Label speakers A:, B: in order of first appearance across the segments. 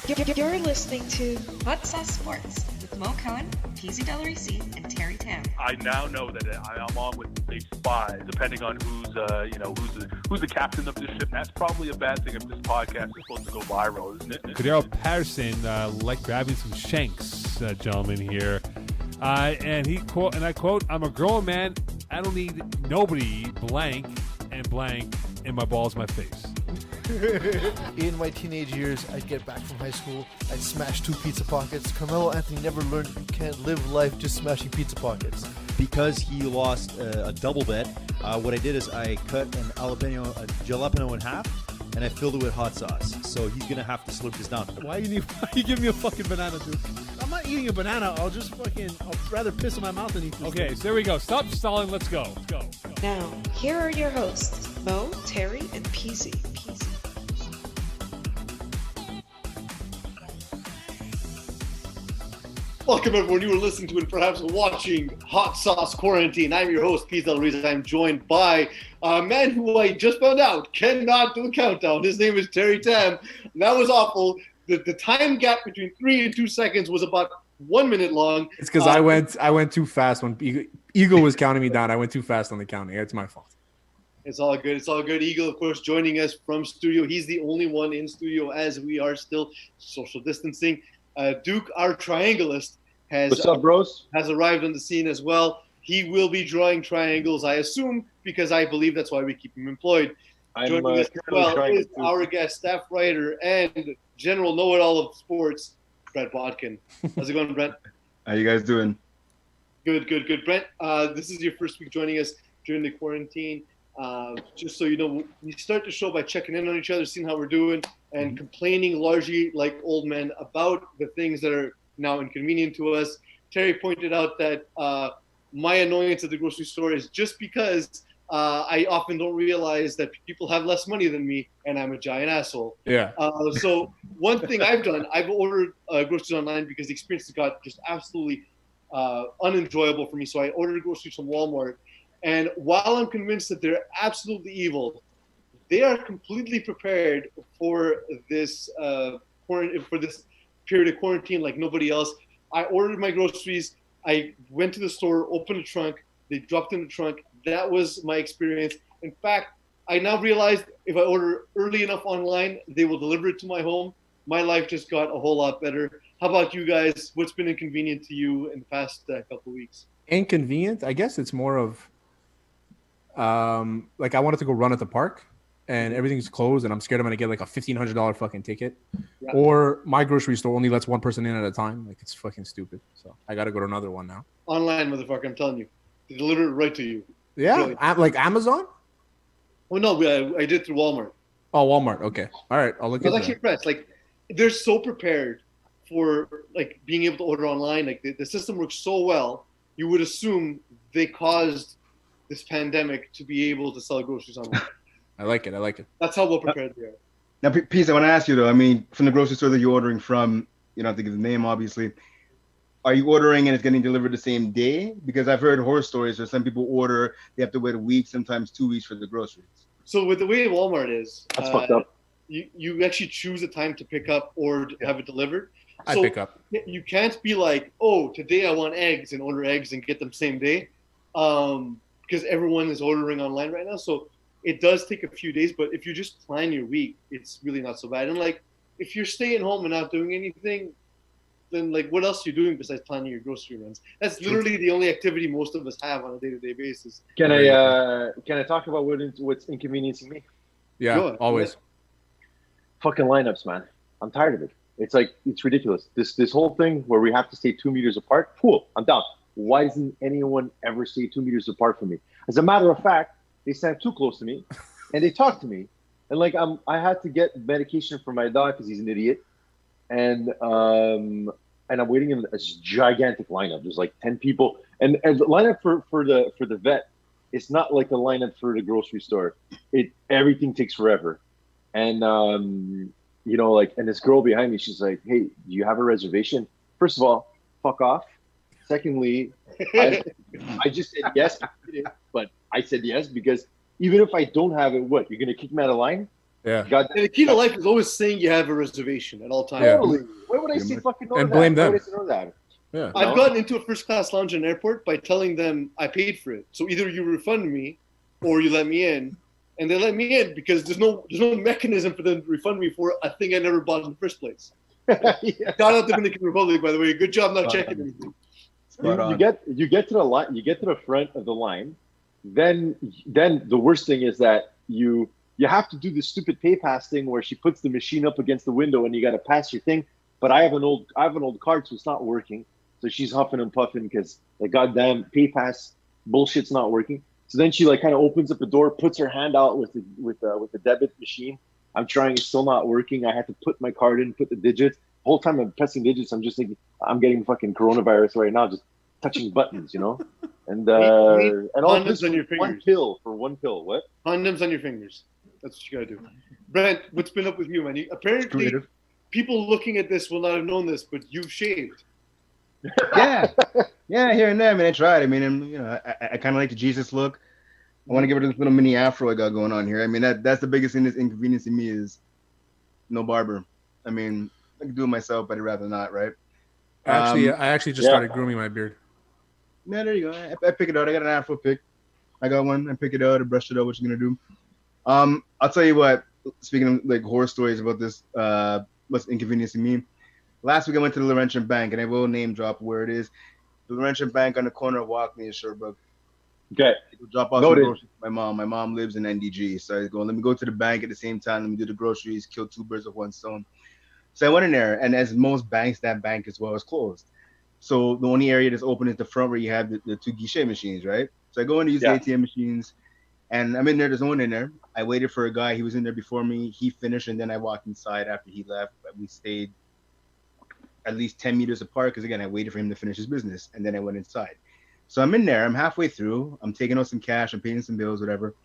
A: You're listening to
B: Hot Sauce Sports with Mo Cohen, PZ Del Risi, and Terry Tam.
C: I now know that I'm on with a spy, depending on who's the captain of this ship. That's probably a bad thing if this podcast is supposed to go viral, isn't it?
D: Cordero Patterson like grabbing some shanks, gentlemen here, and I quote, "I'm a grown man. I don't need nobody blank in my balls, my face."
E: In my teenage years, I'd get back from high school, I'd smash 2 pizza pockets. Carmelo Anthony never learned you can't live life just smashing pizza pockets.
F: Because he lost a double bet, what I did is I cut a jalapeno in half, and I filled it with hot sauce. So he's going to have to slurp this down.
G: Why you give me a fucking banana, dude? I'm not eating a banana. I'll rather piss in my mouth than eat this.
D: Okay, so there we go. Stop stalling. Let's go.
A: Now, here are your hosts, Mo, Terry, and PZ.
H: Welcome, everyone. You are listening to and perhaps watching Hot Sauce Quarantine. I'm your host, Pete Del Risi. I'm joined by a man who I just found out cannot do a countdown. His name is Terry Tam. That was awful. The time gap between 3 and 2 seconds was about 1 minute long.
I: It's because I went too fast when Eagle was counting me down. I went too fast on the counting. It's my fault.
H: It's all good. It's all good. Eagle, of course, joining us from studio. He's the only one in studio as we are still social distancing. Duke, our triangulist,
J: What's up, bros?
H: has arrived on the scene as well. He will be drawing triangles, I assume, because I believe that's why we keep him employed. Joining us as well is our guest, staff writer, and general know-it-all of sports, Brent Bodkin. How's it going, Brent?
J: How you guys doing?
H: Good. Brent, this is your first week joining us during the quarantine. Just so you know, we start the show by checking in on each other, seeing how we're doing, and complaining largely like old men about the things that are now inconvenient to us. Terry pointed out that my annoyance at the grocery store is just because I often don't realize that people have less money than me and I'm a giant asshole.
I: Yeah.
H: So one thing I've done, I've ordered groceries online because the experience has got just absolutely unenjoyable for me. So I ordered groceries from Walmart. And while I'm convinced that they're absolutely evil, they are completely prepared for this period of quarantine like nobody else. I ordered my groceries. I went to the store, opened the trunk. They dropped in the trunk. That was my experience. In fact, I now realize if I order early enough online, they will deliver it to my home. My life just got a whole lot better. How about you guys? What's been inconvenient to you in the past couple of weeks?
I: Inconvenient? I guess it's more of like I wanted to go run at the park and everything's closed and I'm scared I'm going to get like a $1,500 fucking ticket. Yeah. Or my grocery store only lets one person in at a time. Like it's fucking stupid. So I got to go to another one now.
H: Online, motherfucker, I'm telling you. They deliver it right to you.
I: Yeah? Really. Like Amazon?
H: Oh, no, I did through Walmart.
I: Oh, Walmart. Okay. All right. I'll look at that. I was
H: actually impressed. Like, they're so prepared for like being able to order online. Like the system works so well, you would assume they caused this pandemic to be able to sell groceries online.
I: I like it.
H: That's how well prepared they are.
J: Now, Pete, I want to ask you though. I mean, from the grocery store that you're ordering from, you don't have to give the name, obviously. Are you ordering and it's getting delivered the same day? Because I've heard horror stories where some people order, they have to wait a week, sometimes 2 weeks for the groceries.
H: So with the way Walmart is,
J: that's fucked up.
H: You actually choose a time to pick up or have it delivered.
I: I pick up.
H: You can't be like, oh, today I want eggs and order eggs and get them same day, because everyone is ordering online right now. So it does take a few days, but if you just plan your week, it's really not so bad. And like, if you're staying home and not doing anything, then like, what else are you doing besides planning your grocery runs? That's literally the only activity most of us have on a day-to-day basis.
J: Can I talk about what's inconveniencing me?
I: Yeah, always.
J: Fucking lineups, man. I'm tired of it. It's like, it's ridiculous. This whole thing where we have to stay 2 meters apart. Cool, I'm down. Why doesn't anyone ever stay 2 meters apart from me? As a matter of fact, they stand too close to me, and they talk to me, and like I had to get medication for my dog because he's an idiot, and I'm waiting in a gigantic lineup. There's like 10 people, and the lineup for the vet, it's not like the lineup for the grocery store. Everything takes forever, and you know, like, and this girl behind me, she's like, "Hey, do you have a reservation?" First of all, fuck off. Secondly, I just said yes, but I said yes because even if I don't have it, what, you're going to kick me out of line?
D: Yeah.
J: God,
H: And the key to life is always saying you have a reservation at all times.
D: Yeah.
J: totally. Why would I
I: Pretty
J: say
I: much.
J: fucking no
D: And
J: to that?
D: blame
J: Why
D: them.
J: would I say no to that?
D: Yeah.
H: I've gotten into a first class lounge in an airport by telling them I paid for it. So either you refund me or you let me in. And they let me in because there's no mechanism for them to refund me for a thing I never bought in the first place.
J: Yeah.
H: Shout out Dominican Republic, by the way. Good job not checking anything.
J: You get to the line, you get to the front of the line, then the worst thing is that you have to do the stupid pay pass thing where she puts the machine up against the window and you got to pass your thing. But I have an old card, so it's not working. So she's huffing and puffing because the goddamn pay pass bullshit's not working. So then she like kind of opens up the door, puts her hand out with the debit machine. I'm trying, it's still not working. I had to put my card in, put the digits. The whole time I'm pressing digits, I'm just thinking I'm getting fucking coronavirus right now, just touching buttons, you know. And all this
H: on your
J: for one
H: fingers.
J: pill for one pill. What?
H: Condoms on your fingers. That's what you gotta do. Brent, what's been up with you, man? Apparently,
I: Creative.
H: people looking at this will not have known this, but you've shaved.
K: Yeah, here and there. I mean, I tried. I mean, I kind of like the Jesus look. I want to give it this little mini afro I got going on here. I mean, that's the biggest inconvenience to me is no barber. I mean, I can do it myself, but I'd rather not, right?
I: I actually just started grooming my beard.
K: Yeah, there you go. I pick it out. I got an afro pick. I got one. I pick it out. I brush it out. What you gonna do? I'll tell you what. Speaking of like horror stories about this, what's inconveniencing me. Last week I went to the Laurentian Bank, and I will name drop where it is. The Laurentian Bank on the corner of Walkley and Sherbrooke.
J: Okay.
K: Drop off some groceries for my mom. My mom lives in NDG, so I go. Let me go to the bank at the same time. Let me do the groceries. Kill two birds with one stone. So I went in there, and as most banks, that bank as well is closed. So the only area that's open is the front where you have the two guichet machines, right? So I go in to use the ATM machines, and I'm in there. There's no one in there. I waited for a guy. He was in there before me. He finished, and then I walked inside after he left. We stayed at least 10 meters apart because, again, I waited for him to finish his business, and then I went inside. So I'm in there. I'm halfway through. I'm taking out some cash. I'm paying some bills, whatever.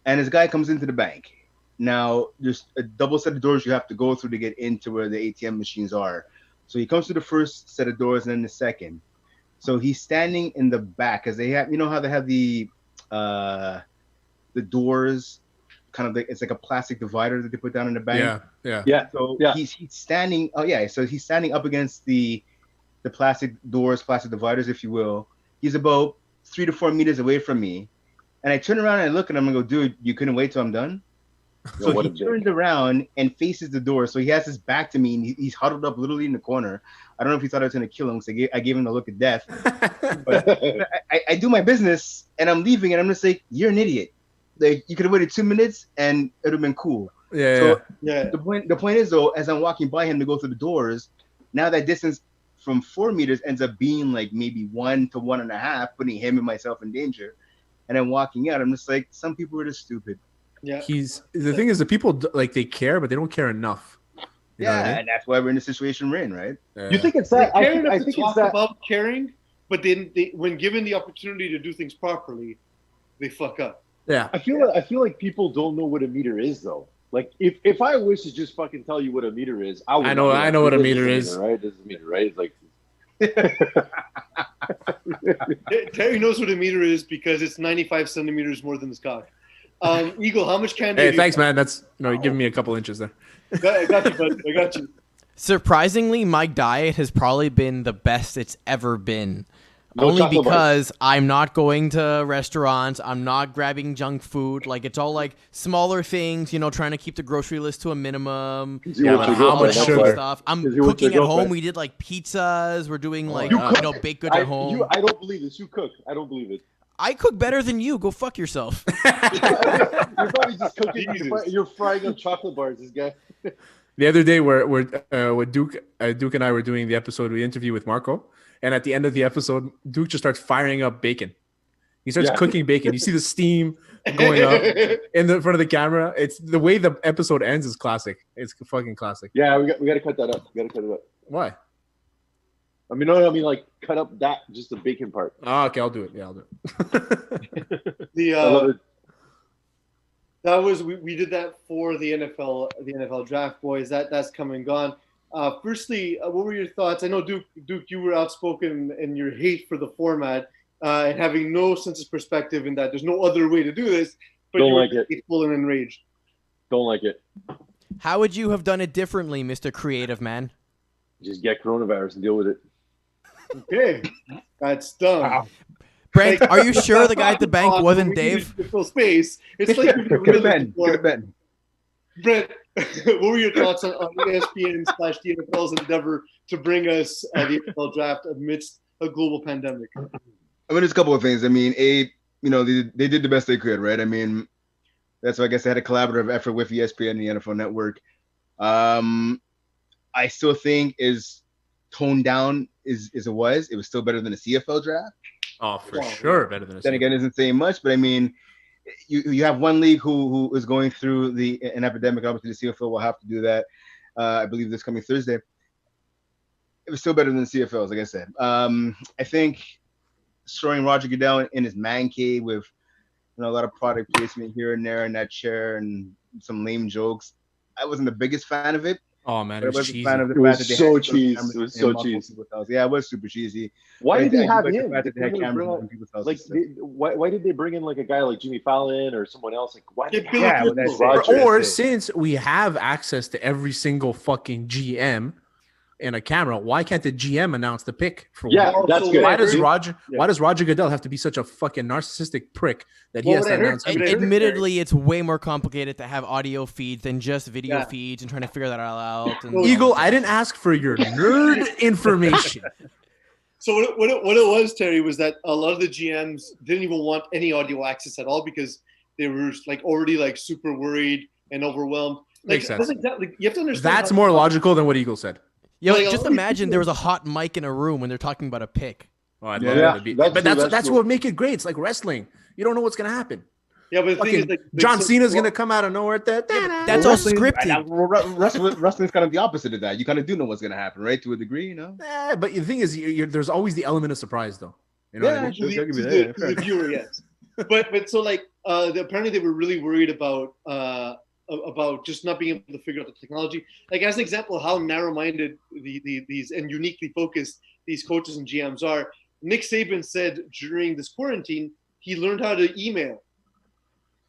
K: And this guy comes into the bank. Now, there's a double set of doors you have to go through to get into where the ATM machines are. So he comes to the first set of doors and then the second. So he's standing in the back because they have, you know how they have the doors, kind of like it's like a plastic divider that they put down in the bank.
I: Yeah.
K: So he's standing. Oh yeah. So he's standing up against the plastic doors, plastic dividers, if you will. He's about 3 to 4 meters away from me, and I turn around and I look at him and go, "Dude, you couldn't wait till I'm done." So he turns around and faces the door. So he has his back to me, and he's huddled up literally in the corner. I don't know if he thought I was going to kill him, because I gave him the look of death. But I do my business, and I'm leaving, and I'm just like, "You're an idiot. Like, you could have waited 2 minutes, and it would have been cool."
D: Yeah.
K: The point is, though, as I'm walking by him to go through the doors, now that distance from 4 meters ends up being like maybe 1 to 1.5, putting him and myself in danger. And I'm walking out. I'm just like, some people are just stupid.
H: Yeah.
I: The thing is, the people like they care, but they don't care enough. You know what I mean?
K: And that's why we're in the situation we're in, right?
I: Yeah.
J: You think it's that?
H: I
J: I think it's that.
H: about caring, but then when given the opportunity to do things properly, they fuck up.
I: Yeah.
J: I feel like people don't know what a meter is, though. Like if I was to just fucking tell you what a meter is, I would.
I: I know what a meter is.
J: Right? This is a meter, right? It's like.
H: Terry knows what a meter is because it's 95 centimeters more than his cock. Eagle, how much candy?
I: Hey, thanks, man. That's you're giving me a couple inches there.
H: I got you, bud. I got you.
L: Surprisingly, my diet has probably been the best it's ever been.
J: No
L: Only
J: chocolate
L: because I'm not going to restaurants. I'm not grabbing junk food. Like, it's all like smaller things, trying to keep the grocery list to a minimum.
J: Yeah,
L: like how much stuff. I'm cooking at home. We did like pizzas. We're doing like, baked goods at home.
J: I don't believe this. You cook. I don't believe it.
L: I cook better than you. Go fuck yourself.
J: You're probably just cooking. You're frying up chocolate bars, this guy.
I: The other day, where Duke and I were doing the episode, we interview with Marco, and at the end of the episode, Duke just starts firing up bacon. He starts cooking bacon. You see the steam going up in the front of the camera. It's the way the episode ends is classic. It's fucking classic.
J: Yeah, we got to cut that up. We got to cut it up.
I: Why?
J: I mean, no, like cut up just the bacon part.
I: Oh, okay, I'll do it. Yeah, I'll do
J: it.
H: That was we did that for the NFL draft, boys. That's come and gone. Firstly, what were your thoughts? I know Duke, you were outspoken in your hate for the format and having no sense of perspective in that there's no other way to do this, but
J: Don't
H: you were
J: like it.
H: hateful and enraged.
J: Don't like it.
L: How would you have done it differently, Mr. Creative Man?
J: Just get coronavirus and deal with it.
H: Okay, that's done.
J: Wow.
L: Brent, are you sure the guy at the bank wasn't Dave?
H: Full space. It's like
K: Could have been. Could have been.
H: Brent, what were your thoughts on ESPN/the NFL's endeavor to bring us the NFL draft amidst a global pandemic?
K: I mean, there's a couple of things. I mean, they did the best they could, right? I mean, that's why I guess they had a collaborative effort with ESPN and the NFL Network. I still think is toned down as it was. It was still better than a CFL draft.
I: Oh, for sure, better than a
K: Then
I: CFL.
K: again, isn't saying much, but I mean, you have one league who is going through an epidemic. Obviously, the CFL will have to do that. I believe this coming Thursday. It was still better than the CFLs, like I said. I think throwing Roger Goodell in his man cave with a lot of product placement here and there in that chair and some lame jokes. I wasn't the biggest fan of it.
I: Oh man,
K: but
I: it
K: I
I: was
K: was a
I: cheesy.
K: fan of the
J: It
K: fact
J: was
K: that they
J: so
K: had
J: cheesy.
K: cameras
J: It was
K: in
J: so
K: multiple
J: cheesy.
K: people's houses. Yeah, it was super cheesy.
J: Why
K: But
J: did they
K: I
J: have
K: like the
J: him?
K: fact that they had cameras in people's houses.
J: Why did they bring in like a guy like Jimmy Fallon or someone else? Like, why did
K: Yeah, well, that's it.
J: Roger?
I: Or since we have access to every single fucking GM and a camera, why can't the GM announce the pick for
J: Yeah,
I: one?
J: that's good.
I: Why does
J: Yeah.
I: Roger Goodell have to be such a fucking narcissistic prick that he
H: Well,
I: has to
H: what I heard-
I: announce
H: I mean,
I: everything?
L: Admittedly, it's way more complicated to have audio feeds than just video
H: Yeah.
L: feeds and trying to figure that all out. And
I: Eagle, I didn't ask for your nerd information.
H: So what it was, Terry, was that a lot of the GMs didn't even want any audio access at all because they were like already like super worried and overwhelmed. Like,
I: Makes sense.
H: that's exactly, you have to understand.
I: That's more logical than what Eagle said.
L: Yo,
H: Like,
L: just imagine there was a hot mic in a room when they're talking about a pick.
I: Oh, I'd
J: Yeah,
I: love it to be.
J: that's
I: But
J: true,
I: that's
J: that's
I: what would make it great. It's like wrestling. You don't know what's gonna happen.
H: Yeah, but the thing is,
I: Fucking
H: like,
I: John Cena's gonna come out of nowhere.
L: That's all scripted.
K: Wrestling's kind of the opposite of that. You kind of do know what's going to happen, right? To a degree, you know.
I: But the thing is, there's always the element of surprise, though. You know what I mean?
K: Sure,
H: to
K: give you
H: the,
K: that,
H: to the viewer, yes. But so like apparently they were really worried about just not being able to figure out the technology. Like as an example, how narrow-minded these and uniquely focused these coaches and GMs are. Nick Saban said during this quarantine he learned how to email.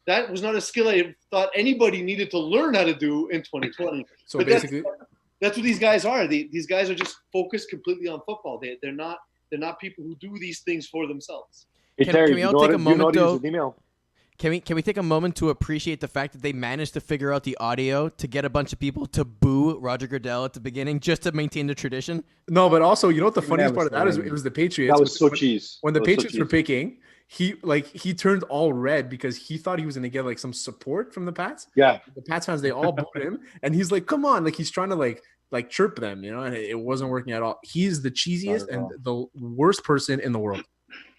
H: That was not a skill I thought anybody needed to learn how to do in 2020.
I: So
H: But
I: basically,
H: that's what these guys are. These guys are just focused completely on football. They're not people who do these things for themselves.
J: Hey,
L: Can-
J: Terry,
L: can we all take a moment, though?
J: Email.
L: Can we take a moment to appreciate the fact that they managed to figure out the audio to get a bunch of people to boo Roger Goodell at the beginning just to maintain the tradition?
I: no, but also, you know what the
K: Even
I: funniest
K: that was
I: part of that is?
K: lame.
I: It was the Patriots.
J: That was so
I: when,
J: cheese.
I: when the
J: That was so
I: Patriots were
J: cheese.
I: picking, he turned all red because he thought he was gonna get like some support from the Pats.
J: Yeah.
I: The Pats fans, they all booed him, and he's like, "Come on!" Like he's trying to like chirp them, you know, and it wasn't working at all. He's the cheesiest and the worst person in the world.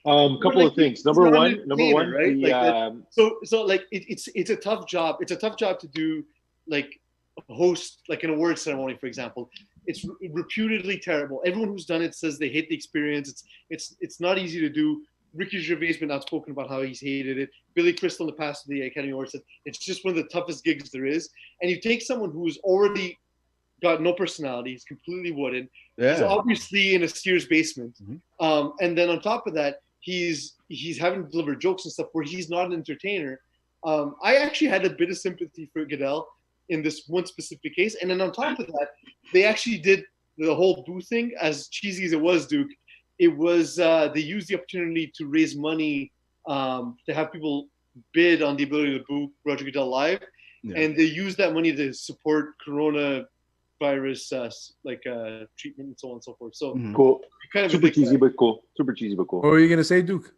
J: Couple of things. Number
H: He's not
J: one,
H: an entertainer, right?
J: the,
H: Like so like it's a tough job. It's a tough job to do, like host like an award ceremony, for example. It's reputedly terrible. Everyone who's done it says they hate the experience. It's not easy to do. Ricky Gervais has been outspoken about how he's hated it. Billy Crystal in the past of the Academy Awards said it's just one of the toughest gigs there is. And you take someone who's already got no personality, he's completely wooden. He's obviously in a Sears basement. And then on top of that, he's having to deliver jokes and stuff where he's not an entertainer. I actually had a bit of sympathy for Goodell in this one specific case. And then on top of that, they actually did the whole boo thing, as cheesy as it was, Duke. It was they used the opportunity to raise money to have people bid on the ability to boo Roger Goodell live, and they used that money to support coronavirus treatment and so on and so forth. So
J: cool.
H: Kind of
J: Super cheesy, but cool. Super cheesy, but cool.
I: What were you gonna say, Duke?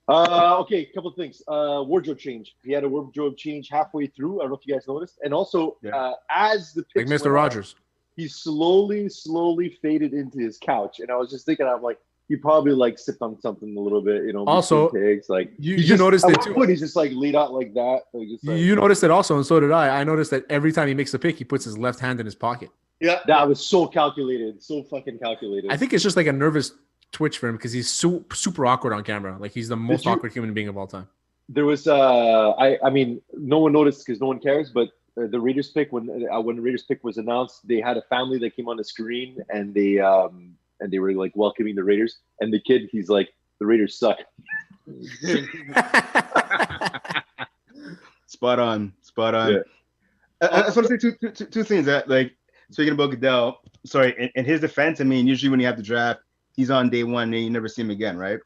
J: Okay, a couple of things. Wardrobe change. He had a wardrobe change halfway through. I don't know if you guys noticed. And also, as the
I: Like
J: picks
I: Mr.
J: went on,
I: Rogers.
J: he slowly faded into his couch. And I was just thinking, I'm like, he probably like sipped on something a little bit, you know.
I: Also,
J: between pigs. Like
I: you noticed it too.
J: He's just like laid out like that. Like, just, like,
I: You noticed it also, and so did I. I noticed that every time he makes a pick, he puts his left hand in his pocket.
H: Yeah,
J: that was so calculated, so fucking calculated.
I: I think it's just like a nervous twitch for him because he's super awkward on camera. Like he's the most awkward human being of all time.
J: There was I mean, no one noticed because no one cares, but the Raiders pick when the Raiders pick was announced, they had a family that came on the screen and they were like welcoming the Raiders, and the kid, he's like, the Raiders suck.
K: Spot on. I just want to say two things. That like speaking about Goodell. Sorry, in his defense, I mean, usually when you have the draft, he's on day one and you never see him again, right?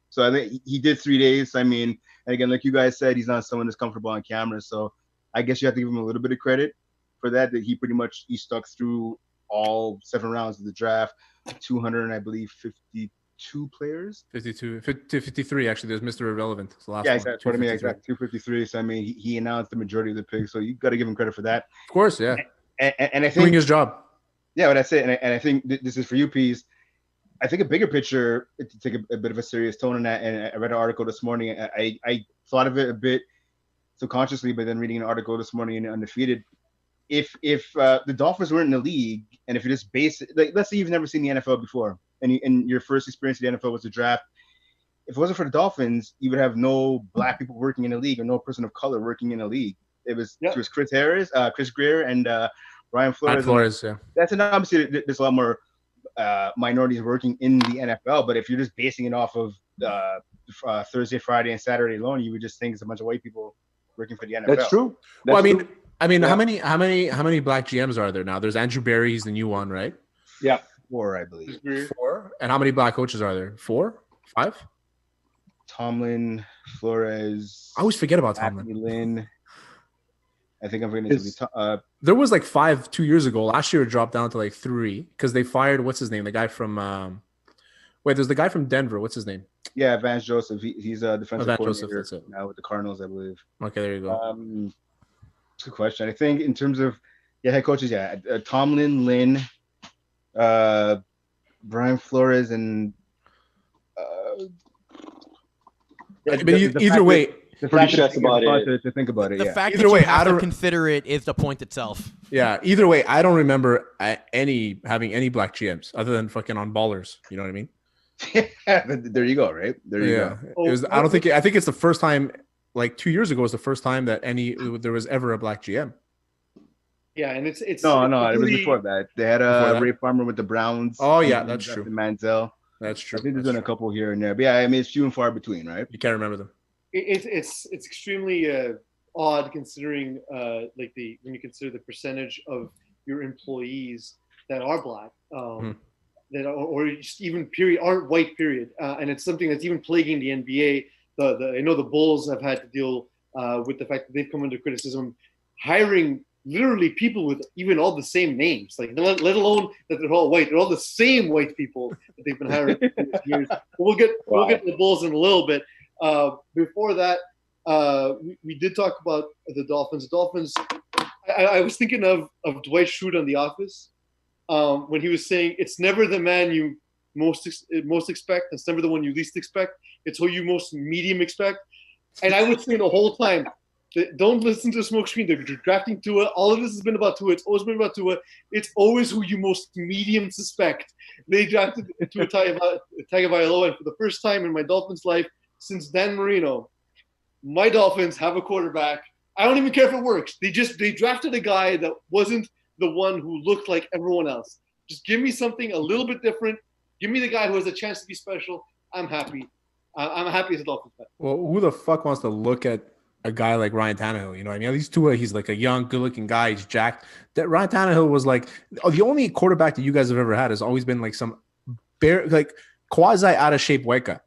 K: So I think he did 3 days. I mean, and again, like you guys said, he's not someone that's comfortable on camera. So I guess you have to give him a little bit of credit for that. That he stuck through all 7 rounds of the draft, 200 and I believe 52 players.
I: 53 actually. There's Mr. Irrelevant. It's the last
K: Yeah,
I: one.
K: exactly. What I mean, exactly 253. So I mean, he announced the majority of the picks. So you got to give him credit for that.
I: Of course, yeah.
K: And I think
I: doing his job.
K: Yeah, but that's it. And I think this is for you, Pease. I think a bigger picture, to take a bit of a serious tone in that, and I read an article this morning. I thought of it a bit subconsciously, but then reading an article this morning in Undefeated, if the Dolphins weren't in the league, and if you just base it, like let's say you've never seen the NFL before, and your first experience in the NFL was the draft. If it wasn't for the Dolphins, you would have no black people working in the league or no person of color working in the league. It was Chris Harris, Chris Greer, and Ryan Flores.
I: Ryan Flores, yeah.
K: That's an obviously there's a lot more minorities working in the NFL, but if you're just basing it off of Thursday, Friday, and Saturday alone, you would just think it's a bunch of white people working for the NFL.
J: That's true.
I: Well, I mean, how many black GMs are there now? There's Andrew Berry, he's the new one, right?
J: Yeah,
K: 4, I believe.
I: 4. And how many black coaches are there? 4, 5?
K: Tomlin, Flores.
I: I always forget about Tomlin.
K: Lynn. I think I'm going to.
I: There was like 5 2 years ago. Last year it dropped down to like 3 because they fired what's his name? The guy from there's the guy from Denver. What's his name?
K: Yeah, Vance Joseph. He's a defensive coordinator
I: Joseph,
K: now with the Cardinals, I believe.
I: Okay, there you go.
K: Good question. I think in terms of head coaches, Tomlin, Lynn, Brian Flores, and
I: either way.
J: Pretty sure that's about it.
K: To think about it,
L: the fact
I: either
L: that
I: way,
L: you have to consider it is the point itself.
I: Yeah. Either way, I don't remember having any black GMs other than fucking on Ballers. You know what I mean?
K: There you go. Right there you go.
I: It was. I think it's the first time. Like 2 years ago was the first time that there was ever a black GM.
H: Yeah, and it's
K: no, it was before that. They had Ray Farmer with the Browns.
I: Oh yeah, that's true.
K: Manziel.
I: That's true.
K: I think there's been a couple here and there, but yeah, I mean it's few and far between, right?
I: You can't remember them.
H: It's extremely odd considering when you consider the percentage of your employees that are black, that are, or just even aren't white. And it's something that's even plaguing the NBA. I know the Bulls have had to deal with the fact that they've come under criticism, hiring literally people with even all the same names, like let alone that they're all white. They're all the same white people that they've been hiring for years. But we'll get to the Bulls in a little bit. Before that, we did talk about the Dolphins. The Dolphins. I was thinking of Dwight Schrute on The Office when he was saying, "It's never the man you most expect. It's never the one you least expect. It's who you most medium expect." And I was saying the whole time, don't listen to Smokescreen. They're drafting Tua. All of this has been about Tua. It's always been about Tua. It's always who you most medium suspect. They drafted Tua Tagovailoa, and for the first time in my Dolphins life since Dan Marino, my Dolphins have a quarterback. I don't even care if it works. They drafted a guy that wasn't the one who looked like everyone else. Just give me something a little bit different. Give me the guy who has a chance to be special. I'm happy. I'm happy as a Dolphins fan.
I: Well, who the fuck wants to look at a guy like Ryan Tannehill? You know what I mean? At least Tua, he's like a young, good-looking guy. He's jacked. That Ryan Tannehill was like the only quarterback that you guys have ever had has always been like some quasi out of shape white guy.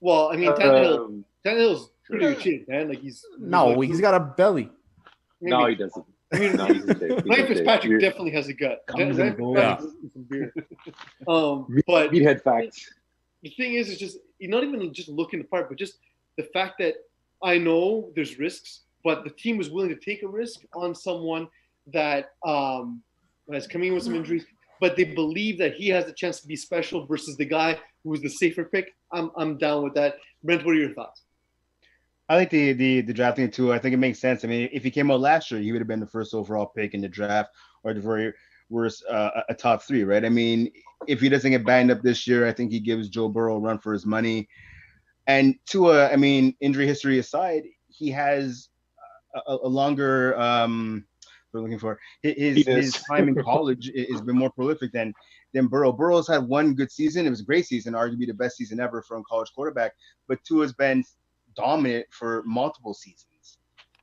H: Well, I mean, Tannehill's pretty good shape, man. Like he's
I: got a belly.
J: Maybe. No, he doesn't.
H: I mean, Ryan Fitzpatrick definitely has a gut. But
J: meathead facts.
H: The thing is just you're not even just looking the part, but just the fact that I know there's risks, but the team was willing to take a risk on someone that is coming in with some injuries, but they believe that he has a chance to be special versus the guy who was the safer pick. I'm down with that. Brent, what are your thoughts?
K: I like the drafting too. I think it makes sense. I mean, if he came out last year, he would have been the first overall pick in the draft, or the very worst, a top 3, right? I mean, if he doesn't get banged up this year, I think he gives Joe Burrow a run for his money. And Tua, I mean, injury history aside, he has a longer. We're looking for his time in college has been more prolific than Burrow. Burrow's had one good season. It was a great season, arguably the best season ever for a college quarterback. But Tua's been dominant for multiple seasons.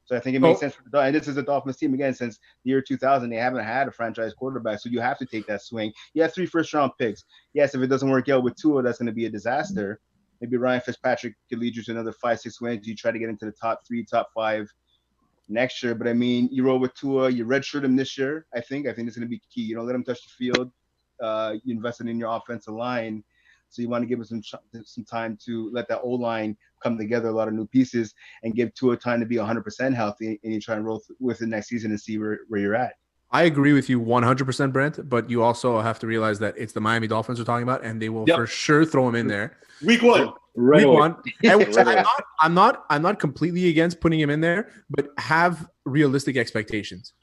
K: So I think it makes sense for the Dolphins. And this is a Dolphins team, again, since the year 2000, they haven't had a franchise quarterback. So you have to take that swing. You have 3 first-round picks. Yes, if it doesn't work out with Tua, that's going to be a disaster. Maybe Ryan Fitzpatrick could lead you to another 5-6 wins. You try to get into the top 3, top 5 next year. But, I mean, you roll with Tua. You redshirt him this year, I think. I think it's going to be key. You don't let him touch the field. You invested in your offensive line. So you want to give him some time to let that O-line come together, a lot of new pieces, and give Tua time to be 100% healthy, and you try and roll with it next season and see where you're at.
I: I agree with you 100%, Brent, but you also have to realize that it's the Miami Dolphins we're talking about, and they will for sure throw him in there.
H: Week 1.
J: Right
I: Week
J: away.
I: 1. I'm not completely against putting him in there, but have realistic expectations.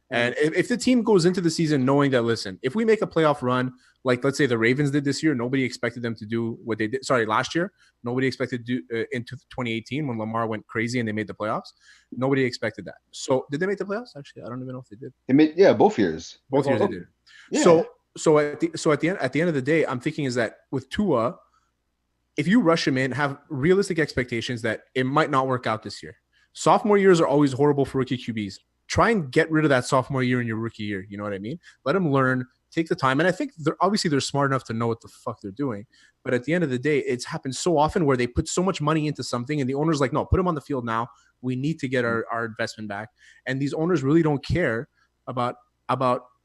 I: And if the team goes into the season knowing that, listen, if we make a playoff run, like let's say the Ravens did this year, nobody expected them to do what they did. Sorry, last year, nobody expected to do into 2018 when Lamar went crazy and they made the playoffs. Nobody expected that. So did they make the playoffs? Actually, I don't even know if they did.
J: They made, both years.
I: Both years they did.
J: Yeah.
I: So at the end of the day, I'm thinking is that with Tua, if you rush him in, have realistic expectations that it might not work out this year. Sophomore years are always horrible for rookie QBs. Try and get rid of that sophomore year in your rookie year. You know what I mean? Let them learn, take the time. And I think they're smart enough to know what the fuck they're doing. But at the end of the day, it's happened so often where they put so much money into something and the owner's like, no, put him on the field now. We need to get our investment back. And these owners really don't care about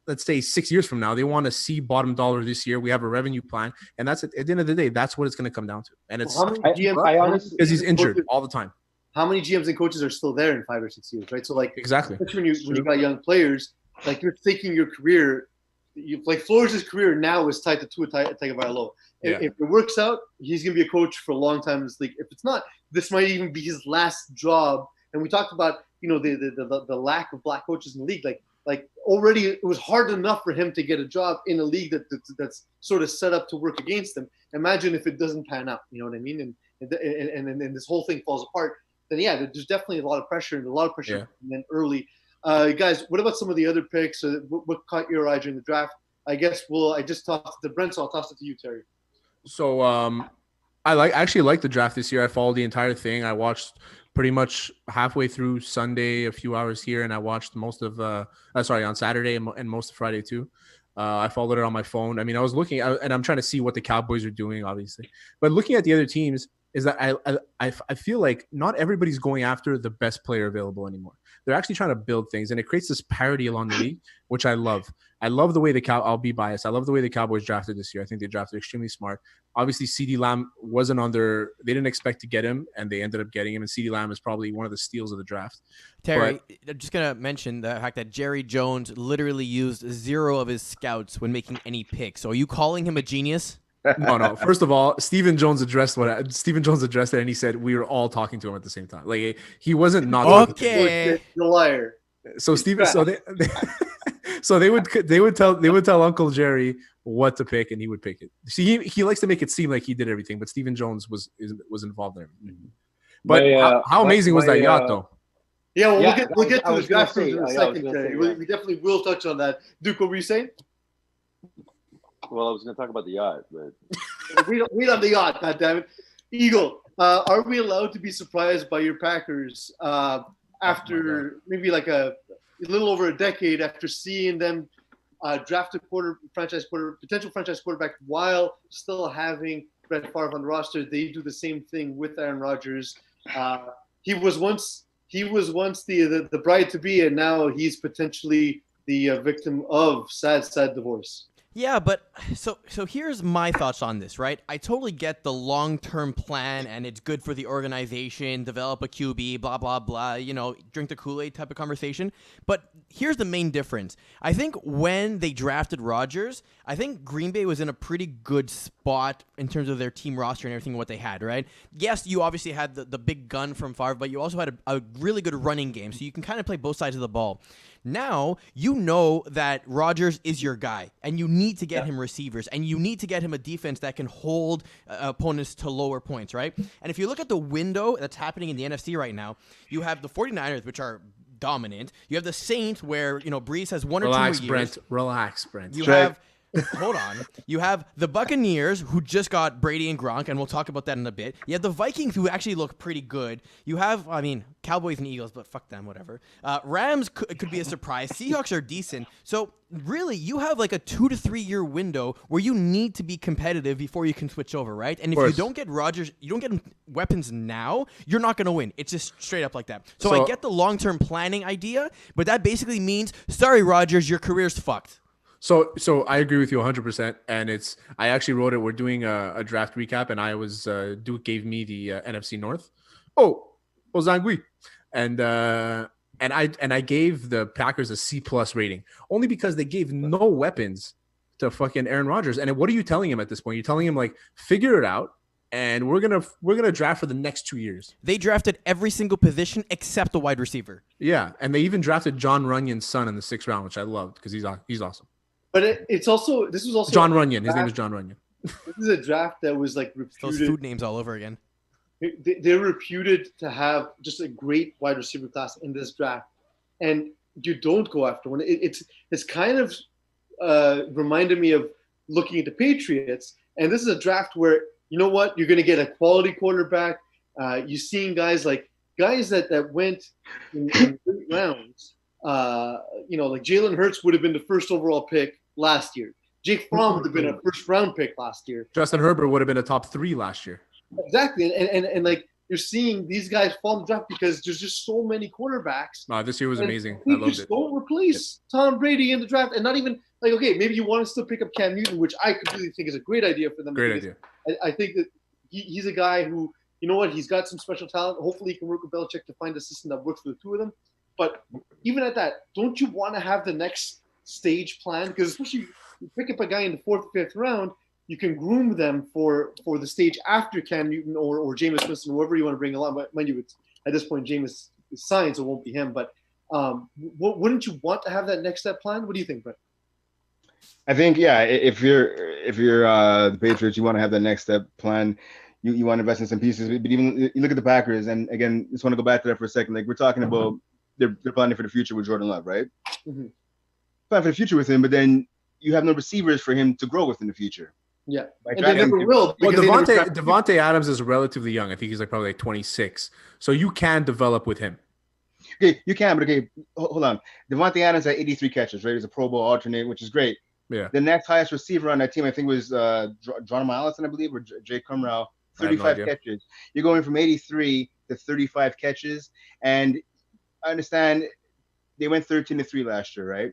I: let's say 6 years from now. They want to see bottom dollar this year. We have a revenue plan. And that's at the end of the day, that's what it's going to come down to. And it's because he's injured all the time.
H: How many GMs and coaches are still there in 5 or 6 years, right? So like
I: exactly
H: when you got young players, like you're thinking your career, like Flores' career now is tied to Tua Tagovailoa. If it works out, he's gonna be a coach for a long time in this league. If it's not, this might even be his last job. And we talked about the lack of black coaches in the league. Like already it was hard enough for him to get a job in a league that's sort of set up to work against him. Imagine if it doesn't pan out. You know what I mean? And this whole thing falls apart. Then there's definitely a lot of pressure and then early. Guys, what about some of the other picks? What caught your eye during the draft? I guess I just tossed it to Brent, so I'll toss it to you, Terry.
I: So I actually like the draft this year. I followed the entire thing. I watched pretty much halfway through Sunday, a few hours here, and I watched most of on Saturday and most of Friday too. I followed it on my phone. I mean, I was looking, and I'm trying to see what the Cowboys are doing, obviously. But looking at the other teams, is that I feel like not everybody's going after the best player available anymore. They're actually trying to build things, and it creates this parity along the league, which I love. I love the way I'll be biased. I love the way the Cowboys drafted this year. I think they drafted extremely smart. Obviously, CeeDee Lamb wasn't on they didn't expect to get him, and they ended up getting him, and CeeDee Lamb is probably one of the steals of the draft.
L: Terry, I'm just going to mention the fact that Jerry Jones literally used 0 of his scouts when making any picks. So are you calling him a genius?
I: No. First of all, Stephen Jones addressed it, and he said we were all talking to him at the same time. Like he wasn't not.
L: Okay,
H: the liar.
I: So Stephen, they would tell Uncle Jerry what to pick, and he would pick it. See, he likes to make it seem like he did everything, but Stephen Jones was involved in everything. But how amazing was that yacht, though?
H: Yeah, we'll get to the draft in a second. We definitely will touch on that. Duke, what were you saying?
J: Well, I was going to talk about the yacht, but
H: we love the yacht. Goddammit. Eagle, are we allowed to be surprised by your Packers after maybe like a little over a decade after seeing them draft a potential franchise quarterback while still having Brett Favre on the roster? They do the same thing with Aaron Rodgers. He was once the bride to be, and now he's potentially the victim of sad divorce.
L: Yeah, but so here's my thoughts on this, right? I totally get the long-term plan, and it's good for the organization, develop a QB, blah, blah, blah, drink the Kool-Aid type of conversation. But here's the main difference. I think when they drafted Rodgers, I think Green Bay was in a pretty good spot in terms of their team roster and everything what they had, right? Yes, you obviously had the big gun from Favre, but you also had a really good running game, so you can kind of play both sides of the ball. Now, you know that Rodgers is your guy, and you need to get him receivers, and you need to get him a defense that can hold opponents to lower points, right? And if you look at the window that's happening in the NFC right now, you have the 49ers, which are dominant. You have the Saints, where, Breeze has 1 or 2 more years.
I: Relax, Brent.
L: You have Hold on. You have the Buccaneers, who just got Brady and Gronk, and we'll talk about that in a bit. You have the Vikings, who actually look pretty good. You have, Cowboys and Eagles, but fuck them, whatever. Rams could be a surprise. Seahawks are decent. So really, you have like a 2 to 3 year window where you need to be competitive before you can switch over, right? And if you don't get Rodgers, you don't get him weapons now, you're not going to win. It's just straight up like that. So I get the long-term planning idea, but that basically means, sorry, Rodgers, your career's fucked.
I: So I agree with you 100%. And I actually wrote it. We're doing a draft recap, and Duke gave me the NFC North. Ozangui. And I gave the Packers a C+ rating only because they gave no weapons to fucking Aaron Rodgers. And what are you telling him at this point? You're telling him, like, figure it out, and we're gonna draft for the next 2 years.
L: They drafted every single position except the wide receiver.
I: Yeah, and they even drafted John Runyon's son in the 6th round, which I loved because he's awesome.
H: But this was also
I: John Runyon. His name is John Runyon.
H: This is a draft that was like reputed.
L: Those food names all over again.
H: They're reputed to have just a great wide receiver class in this draft, and you don't go after one. It's kind of reminded me of looking at the Patriots, and this is a draft where, you know what, you're going to get a quality quarterback. You're seeing guys that went in great rounds. Like Jalen Hurts would have been the first overall pick last year. Jake Fromm would have been a first round pick last year.
I: Justin Herbert would have been a top 3 last year.
H: Exactly. And like, you're seeing these guys fall in the draft because there's just so many quarterbacks.
I: This year was amazing. I loved it.
H: Don't replace Tom Brady in the draft, and not even like, okay, maybe you want to still pick up Cam Newton, which I completely think is a great idea for them.
I: Great idea.
H: I think that he's a guy who, you know what, he's got some special talent. Hopefully he can work with Belichick to find a system that works for the two of them. But even at that, don't you want to have the next stage plan? Because especially you pick up a guy in the 4th, 5th round, you can groom them for the stage after Cam Newton or Jameis Winston, whoever you want to bring along. Mind you, at this point, Jameis is signed, so it won't be him. But wouldn't you want to have that next step plan? What do you think, Brent?
K: I think, yeah, if you're the Patriots, you want to have the next step plan. You want to invest in some pieces. But even you look at the Packers, and again, just want to go back to that for a second. Like, we're talking about they're planning for the future with Jordan Love, right?
H: Mm-hmm.
K: Plan for the future with him, but then you have no receivers for him to grow with in the future.
H: Yeah, and they never will.
I: Well, Devontae Adams is relatively young. I think he's probably 26. So you can develop with him.
K: Okay, you can, but okay, hold on. Devontae Adams had 83 catches, right? He's a Pro Bowl alternate, which is great.
I: Yeah.
K: The next highest receiver on that team, I think, was John Allison, I believe, or Jay Kumrow, 35 catches. You're going from 83 to 35 catches, and I understand they went 13-3 last year, right?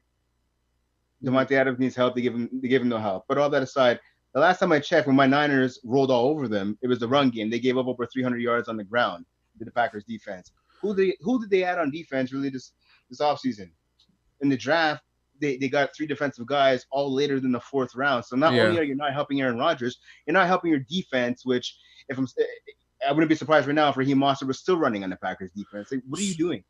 K: Devontae Adams needs help. They give him no help. But all that aside, the last time I checked, when my Niners rolled all over them, it was the run game. They gave up over 300 yards on the ground to the Packers defense. Who did they add on defense really this offseason? In the draft, they got 3 defensive guys all later than the 4th round. So not only are you not helping Aaron Rodgers, you're not helping your defense, which I wouldn't be surprised right now if Raheem Mostert was still running on the Packers defense. Like, what are you doing?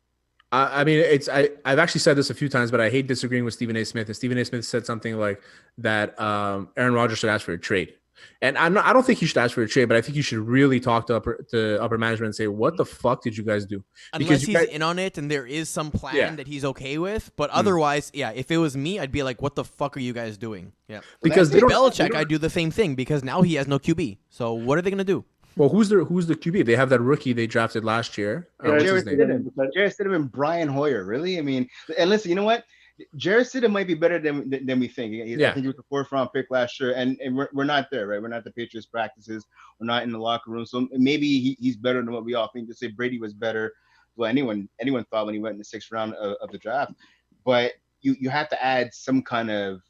I: I've actually said this a few times, but I hate disagreeing with Stephen A. Smith. And Stephen A. Smith said something like that Aaron Rodgers should ask for a trade. And I don't think you should ask for a trade, but I think you should really talk to upper management and say, what the fuck did you guys do?
L: Unless he's in on it and there is some plan that he's okay with. But otherwise, if it was me, I'd be like, what the fuck are you guys doing? Yeah.
I: Because
L: Belichick, I'd do the same thing because now he has no QB. So what are they going to do?
I: Well, who's the QB? They have that rookie they drafted last year. What's his name?
K: Jarrett Stidham and Brian Hoyer. Really? I mean, and listen, you know what? Jarrett Stidham might be better than we think. I think he was a 4th round pick last year, and we're not there, right? We're not at the Patriots practices. We're not in the locker room. So maybe he's better than what we all think. To say Brady was better, well, anyone thought when he went in the 6th round of the draft. But you have to add some kind of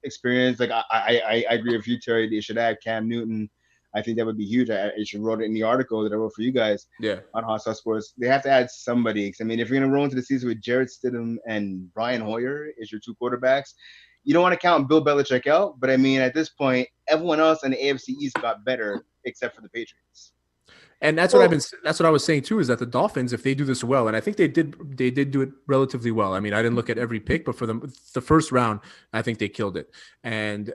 K: experience. Like I agree with you, Terry. They should add Cam Newton. I think that would be huge. I should wrote it in the article that I wrote for you guys on Hot Sauce Sports. They have to add somebody. I mean, if you're going to roll into the season with Jarrett Stidham and Brian Hoyer as your 2 quarterbacks, you don't want to count Bill Belichick out. But, I mean, at this point, everyone else in the AFC East got better except for the Patriots.
I: And that's what I was saying, too, is that the Dolphins, if they do this well, and I think they did do it relatively well. I mean, I didn't look at every pick, but for the 1st round, I think they killed it. And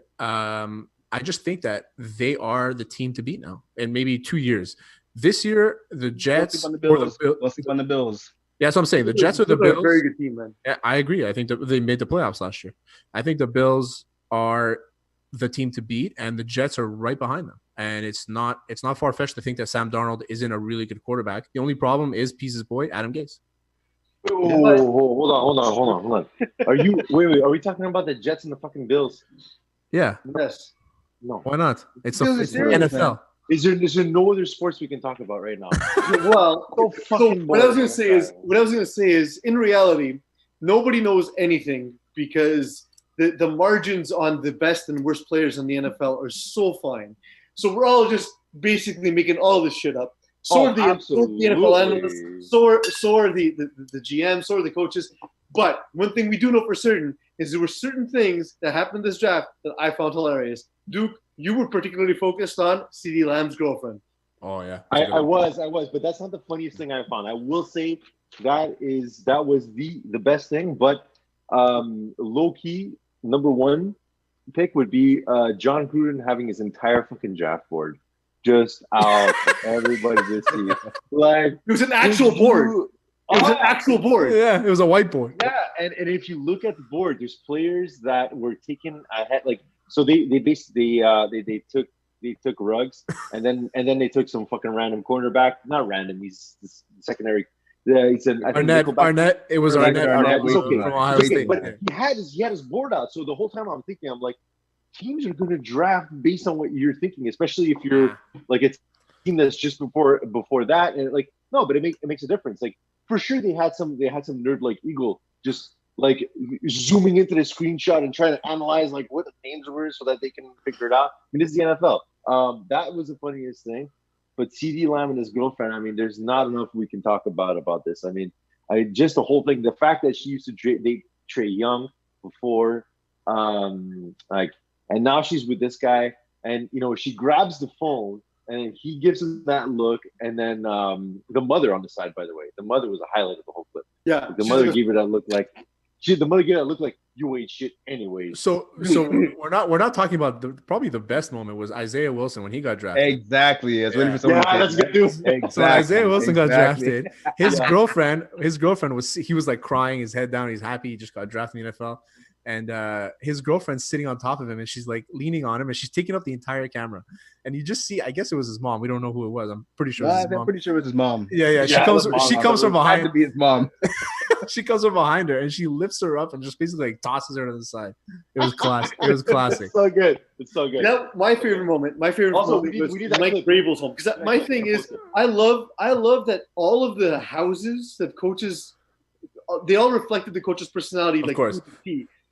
I: I just think that they are the team to beat now in maybe 2 years. This year, the Jets
K: or the sleep on the Bills.
I: Yeah, that's what I'm saying. The Jets or the Bills.
H: A very good team, man.
I: Yeah, I agree. I think they made the playoffs last year. I think the Bills are the team to beat, and the Jets are right behind them. And it's not far fetched to think that Sam Darnold isn't a really good quarterback. The only problem is Peace's boy Adam Gase.
J: Hold on. Wait, are we talking about the Jets and the fucking Bills?
I: Yeah.
H: Yes.
J: No.
I: Why not? It's
K: Bills are
I: the
K: serious,
I: NFL.
K: man.
J: Is there no other sports we can talk about right now?
H: Well, so what I was
J: boring.
H: gonna say is, in reality, nobody knows anything because the margins on the best and worst players in the NFL are so fine. So we're all just basically making all this shit up. So are the NFL analysts, so are the GM, so are the coaches. But one thing we do know for certain is there were certain things that happened this draft that I found hilarious. Duke, you were particularly focused on CeeDee Lamb's girlfriend.
I: Oh yeah,
J: I was, but that's not the funniest thing I found. I will say that was the best thing, but low key number one pick would be John Gruden having his entire fucking draft board just out for everybody to see. Like
H: it was an actual board. It was an actual board.
I: Yeah, it was a whiteboard.
J: Yeah, and if you look at the board, there's players that were taken ahead. Like so, they basically they took Ruggs, and then they took some fucking random cornerback. Not random. He's secondary. Yeah, he said
I: Arnett. It was Arnett.
J: It's okay.
I: From Ohio
J: It's okay.
I: State.
J: But he had his board out. So the whole time I'm thinking, I'm like, teams are going to draft based on what you're thinking, especially if you're like a team that's just before that, and like no, but it makes a difference. Like for sure, they had some nerd like Eagle just like zooming into the screenshot and trying to analyze like what the names were so that they can figure it out. I mean, this is the NFL. That was the funniest thing. But CeeDee Lamb and his girlfriend, I mean, there's not enough we can talk about this. I mean, just the whole thing, the fact that she used to date Trae Young before, and now she's with this guy, and she grabs the phone and he gives him that look, and then the mother on the side, by the way, the mother was a highlight of the whole clip.
H: Yeah,
J: the mother gave her that look like you ain't shit anyways.
I: So we're not talking about probably the best moment was Isaiah Wilson when he got drafted.
K: Exactly. I was waiting for someone to say
J: that's good news.
K: Exactly.
I: So Isaiah Wilson got
K: Exactly.
I: drafted. His girlfriend was like crying his head down. He's happy he just got drafted in the NFL. And his girlfriend's sitting on top of him, and she's like leaning on him, and she's taking up the entire camera. And you just see, I guess it was his mom. We don't know who it was. I'm pretty sure it was his mom.
K: I'm pretty sure it was his mom.
I: Yeah. She comes from behind.
K: Had to be his mom.
I: She comes from behind her, and she lifts her up and just basically like tosses her to the side. It was classic. It was classic.
J: It's so good. It's so good.
H: Now, my favorite moment was Mike Vrabel's home, because my thing is, I love that all of the houses that coaches, they all reflected the coach's personality.
I: Of course.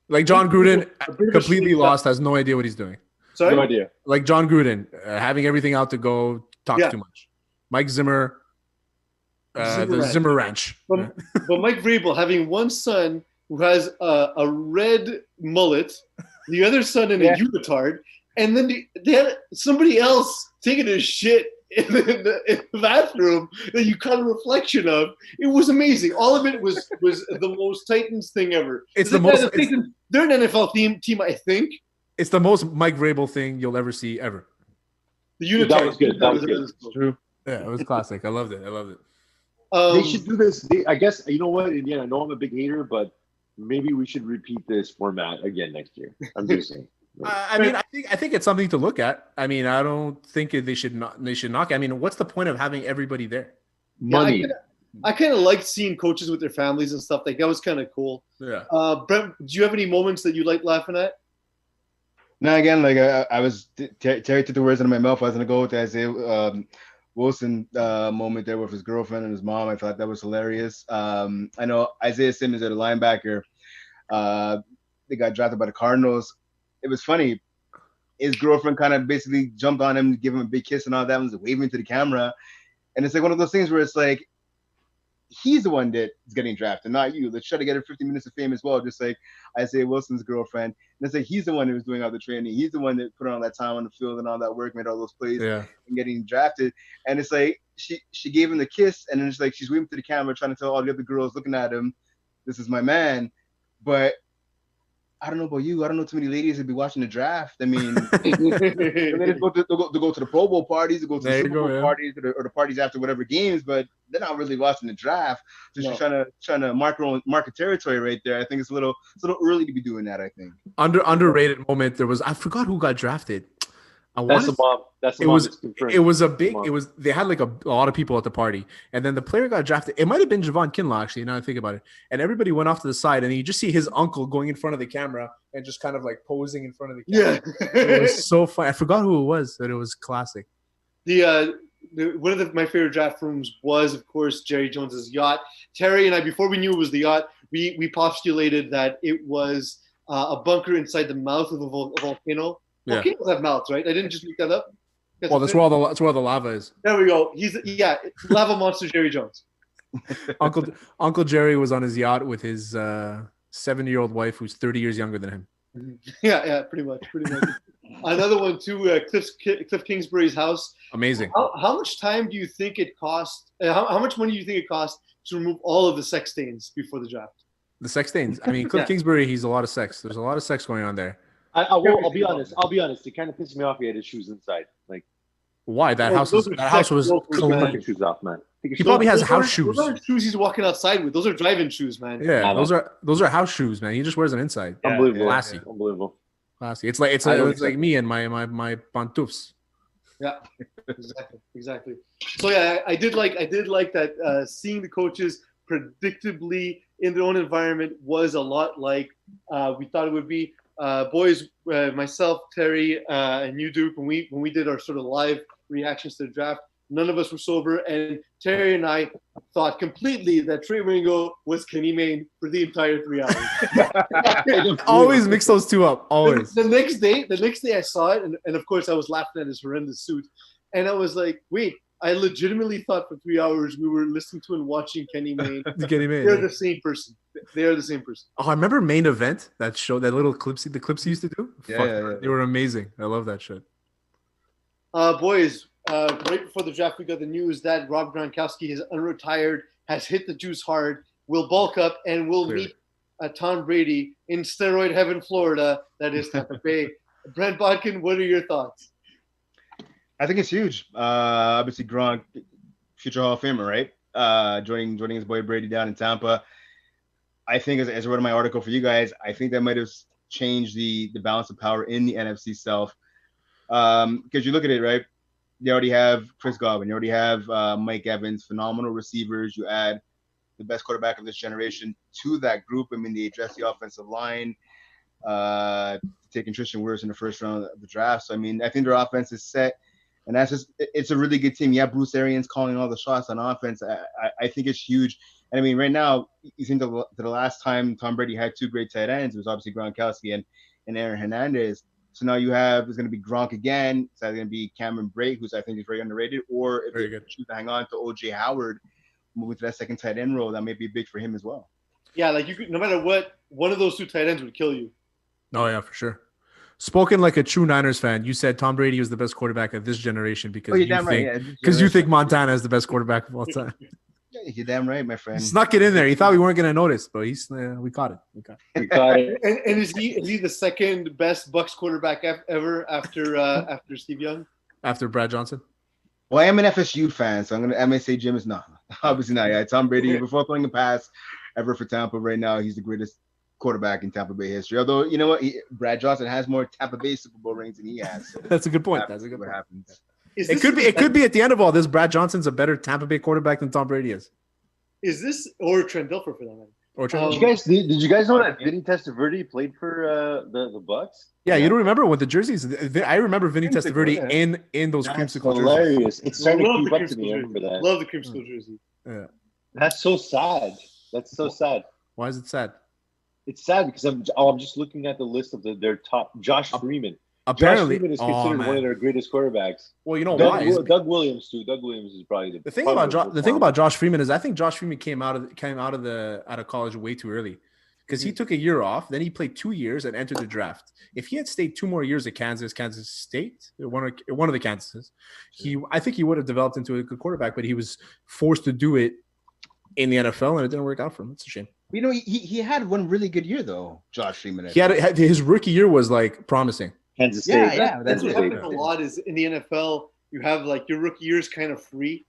I: Like John Gruden, completely lost, has no idea what he's doing.
H: Sorry?
J: No idea.
I: Like John Gruden, having everything out to go, talks too much. Mike Zimmer, the Zimmer Ranch.
H: But Mike Vrabel having one son who has a red mullet, the other son in a unitard, and then they had somebody else taking a shit in the bathroom that you caught a reflection of. It was amazing. All of it was the most Titans thing ever.
I: It's the most.
H: They're an NFL team, I think.
I: It's the most Mike Vrabel thing you'll ever see ever.
H: The unitard.
J: That was good. That was good.
K: It's true.
I: Yeah, it was classic. I loved it.
J: They should do this. I guess, you know what? Again, I know I'm a big hater, but maybe we should repeat this format again next year. I'm just saying.
I: I think it's something to look at. I mean, I don't think they should knock. I mean, what's the point of having everybody there?
J: Money.
H: I kind of liked seeing coaches with their families and stuff. Like that was kind of cool.
I: Yeah.
H: Brent, do you have any moments that you like laughing at?
K: No, again, like I was Terry took the words out of my mouth. I was gonna go with the Isaiah Wilson moment there with his girlfriend and his mom. I thought that was hilarious. I know Isaiah Simmons, the linebacker, they got drafted by the Cardinals. It was funny. His girlfriend kind of basically jumped on him to give him a big kiss and all that, and was waving to the camera. And it's like one of those things where it's like, he's the one that is getting drafted, not you. Let's try to get her 50 minutes of fame as well, just like Isaiah Wilson's girlfriend. And it's like he's the one that was doing all the training. He's the one that put on all that time on the field and all that work, made all those plays, and getting drafted. And it's like she gave him the kiss, and then it's like she's waving to the camera, trying to tell all the other girls looking at him, "This is my man." But I don't know about you. I don't know too many ladies that be watching the draft. I mean, they just go to the Pro Bowl parties, to go to the Super Bowl parties, or the parties after whatever games, but they're not really watching the draft. Just trying to market territory right there. I think it's a little early to be doing that. I think
I: underrated moment. There was, I forgot who got drafted.
J: That's the mom. That's the
I: it
J: mom.
I: was they had like a lot of people at the party, and then the player got drafted. It might have been Javon Kinlaw, actually, now I think about it. And everybody went off to the side, and you just see his uncle going in front of the camera and just kind of like posing in front of the camera. Yeah. It was so fun. I forgot who it was, but it was classic.
H: One of my favorite draft rooms was, of course, Jerry Jones's yacht. Terry and I, before we knew it was the yacht, we postulated that it was a bunker inside the mouth of a volcano.
I: Yeah.
H: Volcanoes have mouths, right? I didn't just make that up.
I: Well, that's where the lava is.
H: There we go. Lava monster Jerry Jones.
I: Uncle Jerry was on his yacht with his 7-year-old wife, who's 30 years younger than him.
H: Yeah, pretty much. Another one too, Cliff Kingsbury's house.
I: Amazing.
H: How much time do you think it cost? How much money do you think it cost to remove all of the sex stains before the draft?
I: The sex stains. I mean, Cliff Kingsbury, he's a lot of sex. There's a lot of sex going on there.
J: I'll be honest. It kind of pissed me off. He had his shoes inside. Like,
I: why? That house was
J: fucking shoes off, man.
I: He probably has house shoes.
H: Those aren't shoes he's walking outside with. Those are drive-in shoes, man.
I: Yeah, those are house shoes, man. He just wears them inside.
J: Unbelievable.
I: Classy.
J: Unbelievable.
I: Classy. It's like me and my pantoufles.
H: Yeah, exactly. So yeah, I did like that. Seeing the coaches predictably in their own environment was a lot like we thought it would be. Boys, myself, Terry, and you, Duke, when we did our sort of live reactions to the draft, none of us were sober, and Terry and I thought completely that Trey Ringo was Kenny Mayne for the entire 3 hours.
I: Always mix those two up. Always.
H: The next day I saw it, and of course I was laughing at his horrendous suit, and I was like, wait. I legitimately thought for 3 hours we were listening to and watching Kenny Mayne. They're the same person. They are the same person.
I: Oh, I remember Main Event, that show, that little clips he used to do. Yeah. They were amazing. I love that shit.
H: Boys, right before the draft, we got the news that Rob Gronkowski is unretired, has hit the juice hard, will bulk up, and will meet Tom Brady in steroid heaven, Florida. That is Tampa Bay. Brent Bodkin, what are your thoughts?
K: I think it's huge. Obviously, Gronk, future Hall of Famer, right? Joining his boy Brady down in Tampa. I think, as I wrote in my article for you guys, I think that might have changed the balance of power in the NFC South. Because you look at it, right? You already have Chris Godwin. You already have Mike Evans, phenomenal receivers. You add the best quarterback of this generation to that group. I mean, they address the offensive line, taking Tristan Wirfs in the first round of the draft. So, I mean, I think their offense is set. And it's a really good team. Yeah, Bruce Arians calling all the shots on offense. I think it's huge. And I mean, right now, you think the last time Tom Brady had two great tight ends, it was obviously Gronkowski and Aaron Hernandez. So now it's going to be Gronk again. It's either going to be Cameron Brate, who's I think is very underrated, or if they choose to hang on to O.J. Howard, moving to that second tight end role, that may be big for him as well.
H: Yeah, like no matter what, one of those two tight ends would kill you.
I: Oh, yeah, for sure. Spoken like a true Niners fan, you said Tom Brady was the best quarterback of this generation because you think Montana is the best quarterback of all time.
K: Yeah, you're damn right, my friend.
I: He snuck it in there. He thought we weren't going to notice, but we caught it.
J: We caught it.
H: And is he the second best Bucs quarterback ever after Steve Young?
I: After Brad Johnson?
K: Well, I am an FSU fan, so I'm gonna say Jim is not. Obviously not. Yeah, Tom Brady, before throwing a pass ever for Tampa right now, he's the greatest quarterback in Tampa Bay history. Although, you know what? Brad Johnson has more Tampa Bay Super Bowl rings than he has. So
I: that's a good point. That's a good point.
K: Happens.
I: It could be at the end of all this, Brad Johnson's a better Tampa Bay quarterback than Tom Brady is.
H: Is this or Trent Dilfer for that matter?
I: Or Trent
J: did you guys know that Vinny Testaverde played for the Bucs?
I: Yeah, you don't remember what the jerseys. I remember Vinny Testaverde in those creamsicle jerseys.
J: Hilarious. It's starting to keep up to me. I remember that.
H: Love the creamsicle jersey.
I: Yeah.
J: That's so sad. That's so sad.
I: Why is it sad?
J: It's sad because I'm just looking at the list of their top. Josh Freeman.
I: Apparently,
J: Josh Freeman is considered one of their greatest quarterbacks.
I: Well, you know
J: why?
I: why?
J: Doug Williams too. Doug Williams is probably
I: the thing about Josh Freeman is I think Josh Freeman came out of college way too early because he took a year off, then he played 2 years and entered the draft. If he had stayed 2 more years at Kansas State, one of the Kansases, I think he would have developed into a good quarterback, but he was forced to do it in the NFL and it didn't work out for him. It's a shame.
K: You know, he had one really good year though, Josh Freeman.
I: His rookie year was like promising.
J: Kansas State.
K: Yeah,
H: That's what
K: it.
H: happens a lot is in the NFL, you have like your rookie year is kind of free.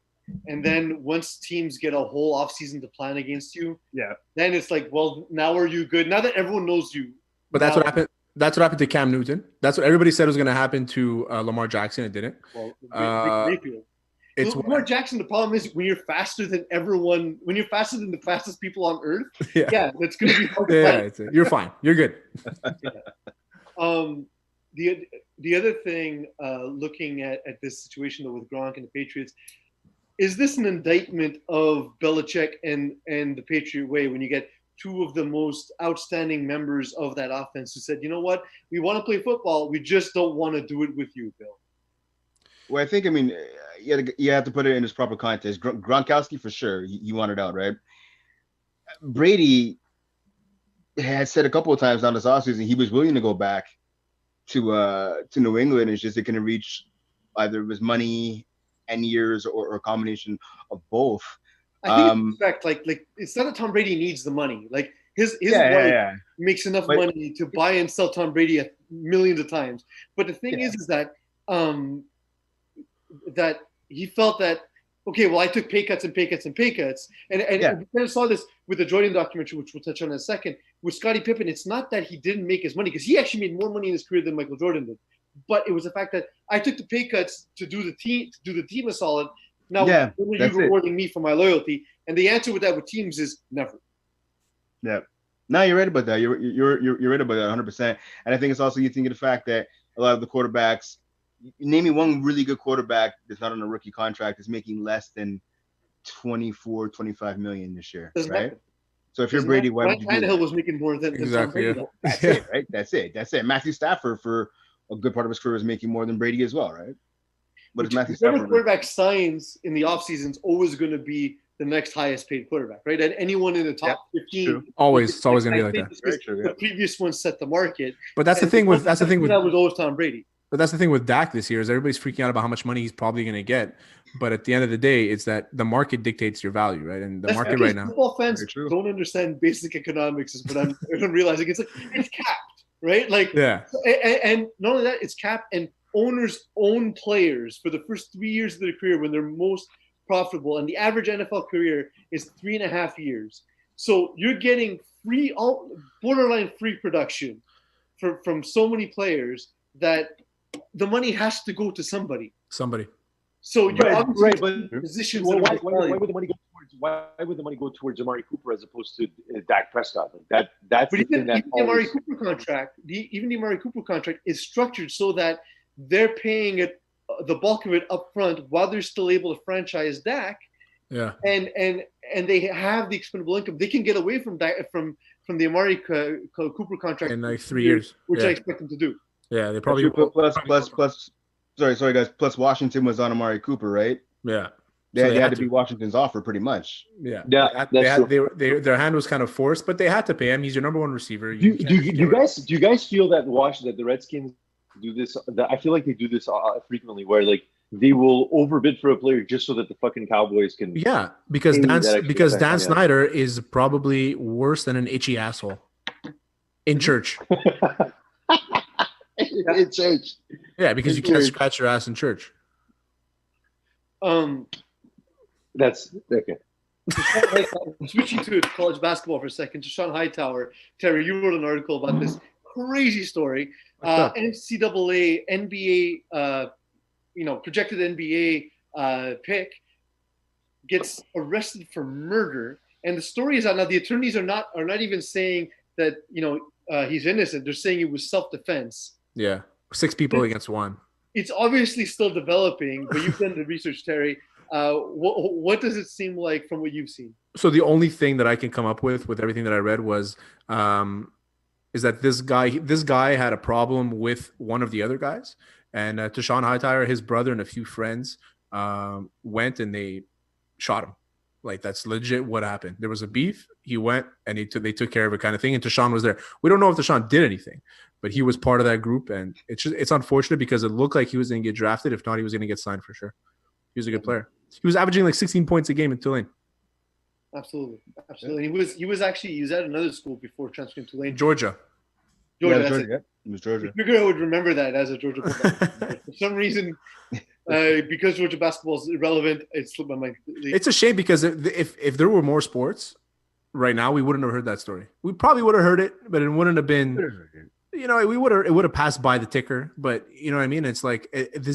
H: And then once teams get a whole offseason to plan against you, then it's like, well, now are you good? Now that everyone knows you.
I: But that's what happened. That's what happened to Cam Newton. That's what everybody said was going to happen to Lamar Jackson. It didn't.
H: Well, Lamar Jackson, the problem is when you're faster than everyone, when you're faster than the fastest people on earth, that's going to be hard to fight.
I: You're fine. You're good.
H: The other thing, looking at this situation though with Gronk and the Patriots, is this an indictment of Belichick and the Patriot way when you get two of the most outstanding members of that offense who said, you know what, we want to play football, we just don't want to do it with you, Bill?
K: Well, I mean, you have to put it in its proper context. Gronkowski, for sure, he wanted out, right? Brady had said a couple of times down this offseason he was willing to go back to New England. It's just it can reach either his money and years or a combination of both.
H: I think like it's not that Tom Brady needs the money. Like his wife makes enough money to buy and sell Tom Brady millions of times. But the thing is that that he felt that, okay, well, I took pay cuts and pay cuts and pay cuts. And we kind of saw this with the Jordan documentary, which we'll touch on in a second, with Scottie Pippen. It's not that he didn't make his money, because he actually made more money in his career than Michael Jordan did. But it was the fact that I took the pay cuts to do the team a solid. Now, when are you rewarding me for my loyalty? And the answer with that with teams is never.
K: Yeah. No, you're right about that. You're right about that 100%. And I think it's also, you think of the fact that a lot of the quarterbacks, name me one really good quarterback that's not on a rookie contract is making less than 25 million this year, right? So if you're Brady, why would you do that?
H: Tannehill was making more than Tom Brady.
K: That's it, right? That's it. Matthew Stafford for a good part of his career was making more than Brady as well, right? But it's Matthew Stafford.
H: Quarterback signs in the offseason is always going to be the next highest paid quarterback, right? And anyone in the top 15,
I: it's always going to be like that.
H: Very true, the previous one set the market.
I: But that's the thing with
H: that was always Tom Brady.
I: But that's the thing with Dak this year is everybody's freaking out about how much money he's probably going to get. But at the end of the day, it's that the market dictates your value, right? And the market right now,
H: football fans don't understand basic economics. Is what I'm realizing. It's like it's capped, right? Like and not only that, it's capped, and owners own players for the first 3 years of their career when they're most profitable, and the average NFL career is 3.5 years. So you're getting borderline free production from so many players that the money has to go to somebody. So you're obviously positions.
J: Well, why would the money go towards? Why would the money go towards Amari Cooper as opposed to Dak Prescott? Like that's the thing that
H: the Amari Cooper contract. Even the Amari Cooper contract is structured so that they're paying it the bulk of it up front while they're still able to franchise Dak.
I: Yeah.
H: And they have the expendable income. They can get away from Dak from the Amari Cooper contract
I: in like 3 years,
H: which I expect them to do.
I: Yeah, they probably
K: plus. Sorry, guys. Plus, Washington was on Amari Cooper, right?
I: Yeah,
K: they had to be Washington's offer, pretty much.
I: Yeah. Their hand was kind of forced, but they had to pay him. He's your number one receiver.
J: Do you guys feel that the Redskins do this? I feel like they do this frequently, where like they will overbid for a player just so that the fucking Cowboys can.
I: Yeah, because Dan Snyder is probably worse than an itchy asshole in church.
J: In church.
I: Yeah, because you can't scratch your ass in church.
J: That's okay.
H: Switching to college basketball for a second, to Sean Hightower. Terry, you wrote an article about this crazy story. NCAA, NBA, projected NBA pick gets arrested for murder, and the story is out now. The attorneys are not even saying that he's innocent. They're saying it was self-defense.
I: Yeah, 6 people against 1.
H: It's obviously still developing, but you've done the research, Terry. What does it seem like from what you've seen?
I: So the only thing that I can come up with everything that I read was is that this guy had a problem with one of the other guys, and to Sean Hightower, his brother and a few friends went and they shot him. Like, that's legit what happened. There was a beef. He went and they took care of it, kind of thing. And Tashawn was there. We don't know if Tashawn did anything, but he was part of that group. And it's unfortunate because it looked like he was going to get drafted. If not, he was going to get signed for sure. He was a good player. He was averaging like 16 points a game in Tulane.
H: Absolutely. He was at another school before transferring to Tulane.
I: Georgia.
H: Georgia,
K: Yeah,
H: that's
K: Georgia.
H: it.
K: It was Georgia.
H: I figured I would remember that as a Georgia football. For some reason, because Georgia basketball is irrelevant, it slipped my mind.
I: It's a shame because if there were more sports right now, we wouldn't have heard that story. We probably would have heard it, but it wouldn't have been. It would have passed by the ticker, but you know what I mean. It's like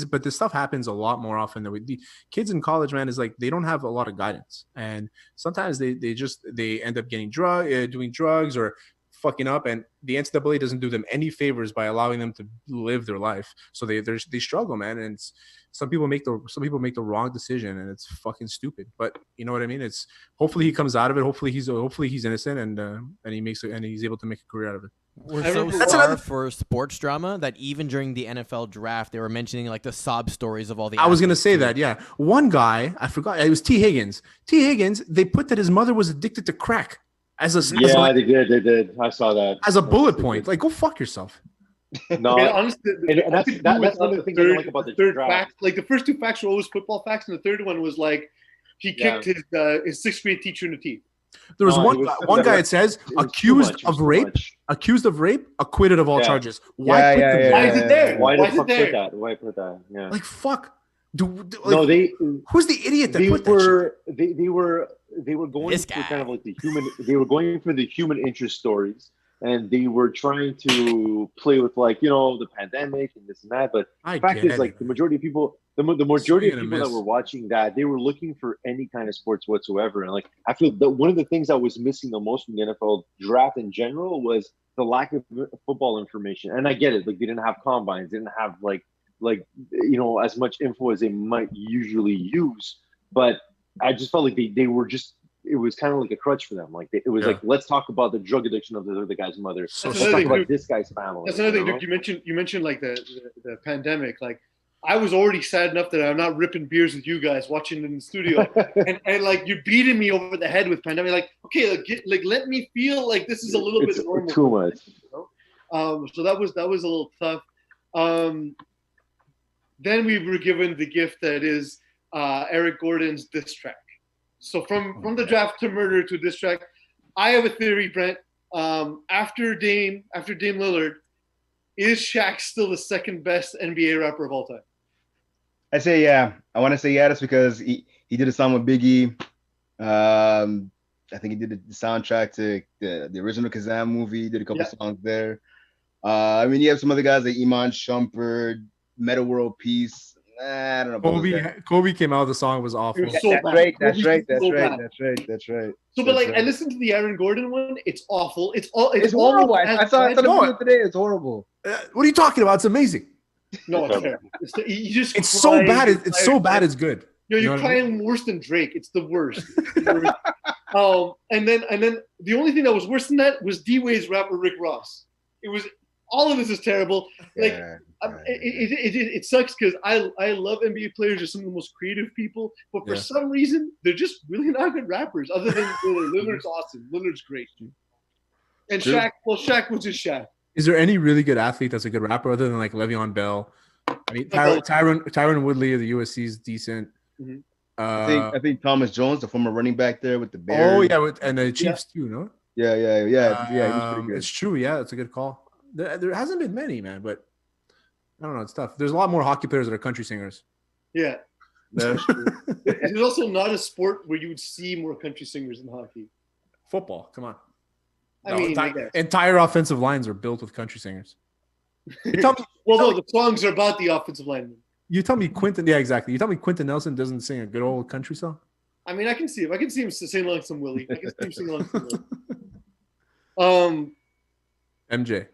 I: but this stuff happens a lot more often than the kids in college. Man, is like they don't have a lot of guidance, and sometimes they end up getting doing drugs or fucking up, and the NCAA doesn't do them any favors by allowing them to live their life. So they struggle, man, and some people make the wrong decision, and it's fucking stupid. But you know what I mean. It's hopefully he comes out of it. Hopefully he's innocent, and he's able to make a career out of it.
L: We're so starved for sports drama that even during the NFL draft, they were mentioning like the sob stories of all the.
I: I was gonna say that, yeah. One guy, I forgot, it was T. Higgins. T. Higgins, they put that his mother was addicted to crack as a
J: they did. I saw that
I: as a bullet point. Like, go fuck yourself.
J: No,
H: honestly,
J: that's one of the things I don't like about the
H: third
J: draft.
H: fact. Like the first two facts were always football facts, and the third one was like he kicked his sixth grade teacher in the teeth.
I: There was one guy. It says accused of rape, acquitted of all charges. Why
H: is it there?
J: Why the fuck put that? Why put that? Yeah.
I: Like fuck.
J: Who's
I: the idiot that put that shit?
J: They were going for kind of like the human. They were going for the human interest stories, and they were trying to play with the pandemic and this and that. But the fact is, like the majority of people. The majority of people that were watching that, they were looking for any kind of sports whatsoever. And like, I feel that one of the things that was missing the most from the NFL draft in general was the lack of football information. And I get it. Like, they didn't have combines, didn't have as much info as they might usually use. But I just felt like they were just, it was kind of like a crutch for them. Like it was like, let's talk about the drug addiction of the other guy's mother. Let's talk about this guy's family.
H: That's another thing, Duke. You mentioned like the pandemic. Like, I was already sad enough that I'm not ripping beers with you guys watching in the studio, and like you're beating me over the head with pandemic. Like, okay, let me feel like this is a little bit normal.
J: Too much.
H: So that was a little tough. Then we were given the gift that is Eric Gordon's diss track. So from the draft to murder to diss track, I have a theory, Brent. After Dame Lillard, is Shaq still the second best NBA rapper of all time?
K: I say yeah. I want to say yeah. That's because he did a song with Biggie. I think he did the soundtrack to the original Kazam movie. He did a couple songs there. I mean, you have some other guys like Iman Shumpert, Meta World Peace. I don't know.
I: Kobe came out with the song, was awful.
H: That's right. So, but I listened to the Aaron Gordon one. It's awful. It's
K: horrible. I saw it today. It's horrible.
I: What are you talking about? It's amazing.
H: No, it's terrible.
I: It's so bad. It's so bad. It's good.
H: You're crying worse than Drake. It's the worst. And then the only thing that was worse than that was D-Wade's rapper Rick Ross. It was all of this is terrible. Like it sucks because I love NBA players. They're some of the most creative people, but for some reason they're just really not good rappers. Other than Lillard's awesome. Lillard's great. And Shaq was just Shaq.
I: Is there any really good athlete that's a good rapper other than like Le'Veon Bell? I mean, Tyron Woodley of the USC is decent.
H: Mm-hmm.
K: I think Thomas Jones, the former running back there with the Bears.
I: Oh yeah, and the Chiefs too, no?
K: Yeah. He was pretty good.
I: It's true. Yeah, it's a good call. There hasn't been many, man, but I don't know. It's tough. There's a lot more hockey players that are country singers.
H: Yeah. There's also not a sport where you would see more country singers than hockey.
I: Football, come on.
H: Entire
I: offensive lines are built with country singers.
H: The songs are about the offensive linemen.
I: You tell me Quentin. Yeah, exactly. You tell me Quentin Nelson doesn't sing a good old country song.
H: I mean, I can see him. I can see him sing along some Willie. I can see him sing along some Willie.
I: MJ.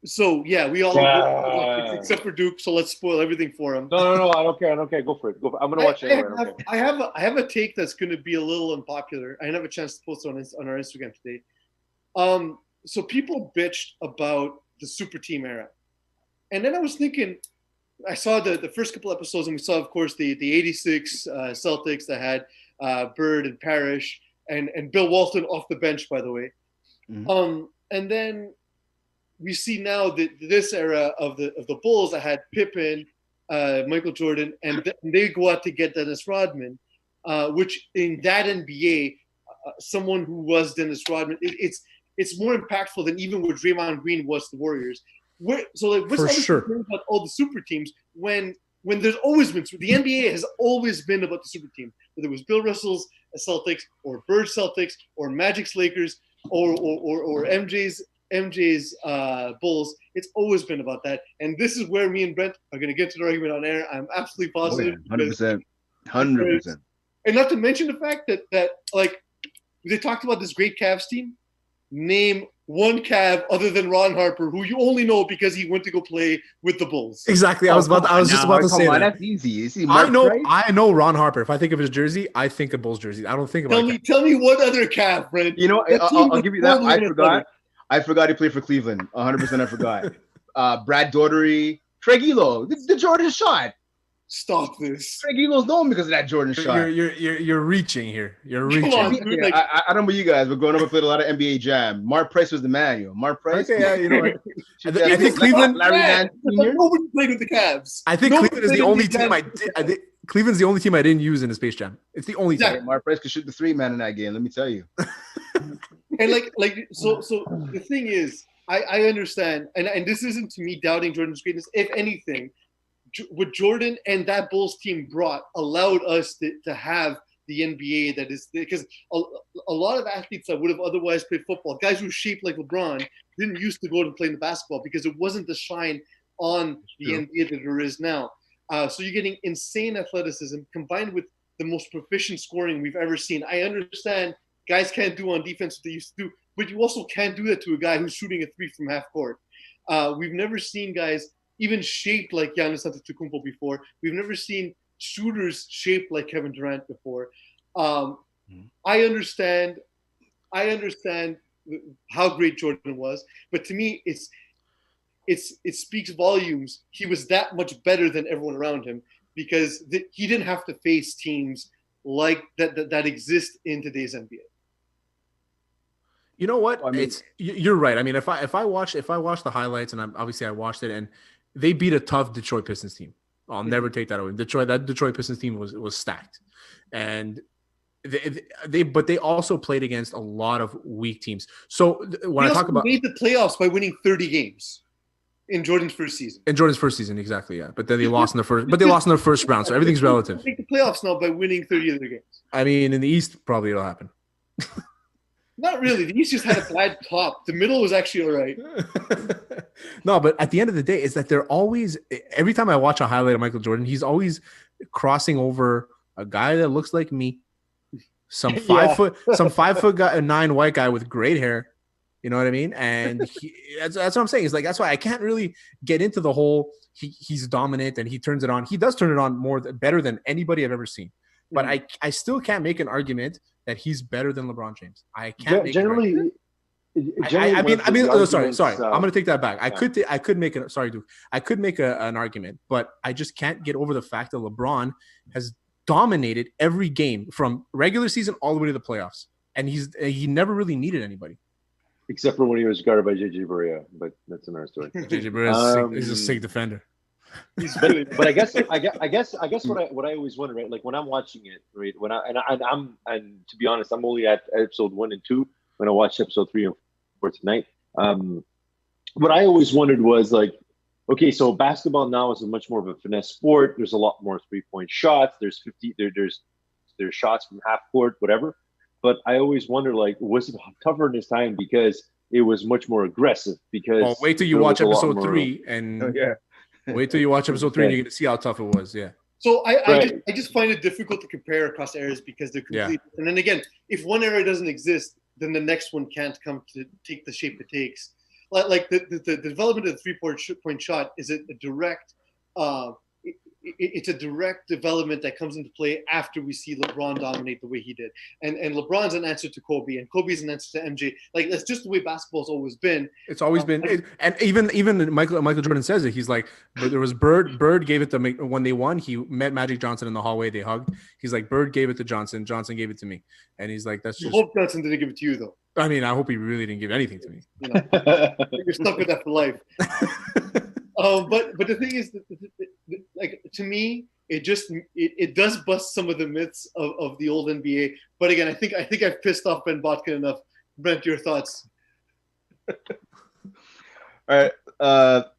H: So yeah, we all except for Duke. So let's spoil everything for him.
J: No, I don't care. Go for it. I'm gonna watch it anyway.
H: I have a take that's going to be a little unpopular. I didn't have a chance to post it on our Instagram today. So people bitched about the super team era, and then I was thinking, I saw the first couple episodes, and we saw, of course, the '86 Celtics that had Bird and Parrish and Bill Walton off the bench, by the way. Mm-hmm. And then we see now this era of the Bulls that had Pippen, Michael Jordan, and they go out to get Dennis Rodman, which in that NBA, someone who was Dennis Rodman. It's more impactful than even what Draymond Green was to the Warriors. What's all the about all the super teams when there's always been the NBA has always been about the super team, whether it was Bill Russell's Celtics or Bird's Celtics or Magic's Lakers or MJ's Bulls. It's always been about that, and this is where me and Brent are going to get to the argument on air. I'm absolutely positive.
K: 100%.
H: And not to mention the fact that like they talked about this great Cavs team. Name one Cav other than Ron Harper, who you only know because he went to go play with the Bulls.
I: Exactly. I was just about to say that.
K: That's easy.
I: I know Ron Harper. If I think of his jersey, I think of Bulls jersey. I don't think about.
H: Tell me what other Cav, Brent.
K: You know, I'll give you that. I forgot he played for Cleveland. 100%. I forgot. Brad Daugherty, Craig Elo, the Jordan shot.
H: Stop this.
K: Craig Elo's known because of that Jordan shot.
I: You're reaching here. You're reaching.
H: On,
K: dude, I don't know about you guys, but growing up, I played a lot of NBA Jam. Mark Price was the man, yo. Mark Price.
I: Okay, yeah, you know what? I think Cleveland.
K: Larry Nance Sr.
H: Nobody played with the Cavs.
I: I think Cleveland is the only team I did. Cleveland's the only team I didn't use in the Space Jam. It's the only team.
K: Mark Price could shoot the 3-man in that game. Let me tell you.
H: And so the thing is, I understand, and this isn't to me doubting Jordan's greatness. If anything, what Jordan and that Bulls team brought allowed us to have the NBA that is, because a lot of athletes that would have otherwise played football, guys who are shaped like LeBron, didn't used to go to play in the basketball because it wasn't the shine on the NBA that there is now. So you're getting insane athleticism combined with the most proficient scoring we've ever seen. I understand guys can't do on defense what they used to do, but you also can't do that to a guy who's shooting a three from half court. We've never seen guys even shaped like Giannis Antetokounmpo before. We've never seen shooters shaped like Kevin Durant before. I understand how great Jordan was, but to me, it speaks volumes. He was that much better than everyone around him because he didn't have to face teams like that exist in today's NBA.
I: You know what? You're right. I mean, if I watch the highlights, and I watched it, and they beat a tough Detroit Pistons team. I'll never take that away. That Detroit Pistons team was stacked, and they also played against a lot of weak teams. So when I talk about
H: made the playoffs by winning 30 games in Jordan's first season.
I: Exactly, yeah. But then they lost in the first. But they lost in the first round, so everything's relative.
H: Make the playoffs now by winning 30 other games.
I: I mean, in the East, probably it'll happen.
H: Not really. The East just had a bad top. The middle was actually all right.
I: No, but at the end of the day, is that they're always, every time I watch a highlight of Michael Jordan, he's always crossing over a guy that looks like me, some 5'9" white guy with great hair. You know what I mean? And that's what I'm saying. It's like, that's why I can't really get into the whole he's dominant and he turns it on. He does turn it on better than anybody I've ever seen. But I still can't make an argument that he's better than LeBron James. I can't make
J: generally.
I: Sorry. I'm going to take that back. I could make an argument, but I just can't get over the fact that LeBron has dominated every game from regular season all the way to the playoffs, and he never really needed anybody.
J: Except for when he was guarded by JJ Barea, but that's another story.
I: JJ Barea is a sick defender.
J: But I guess what I always wonder, right? Like when I'm watching it, right? And to be honest, I'm only at episode 1 and 2 when I watched episode 3 and 4 tonight. What I always wondered was like, okay, so basketball now is much more of a finesse sport. There's a lot more 3-point shots. There's shots from half court, whatever. But I always wonder, like, was it tougher in this time because it was much more aggressive? Because
I: wait till you watch episode 3 and wait till you watch episode 3 and you're gonna see how tough it was. Yeah.
H: So I just find it difficult to compare across eras because they're completely. Yeah. And then again, if one era doesn't exist, then the next one can't come to take the shape it takes. Like the development of the 3-point shot is a direct. It's a direct development that comes into play after we see LeBron dominate the way he did. And LeBron's an answer to Kobe, and Kobe's an answer to MJ. Like, that's just the way basketball's always been.
I: It's always been. And even Michael Jordan says it. He's like, there was Bird. Bird gave it to me when they won. He met Magic Johnson in the hallway. They hugged. He's like, Bird gave it to Johnson. Johnson gave it to me. And he's like, that's just.
H: I hope Johnson didn't give it to you, though.
I: I mean, I hope he really didn't give anything to me.
H: You know, you're stuck with that for life. But the thing is, like, to me, it does bust some of the myths of the old NBA. But again, I think I've pissed off Ben Bodkin enough. Brent, your thoughts?
K: All right.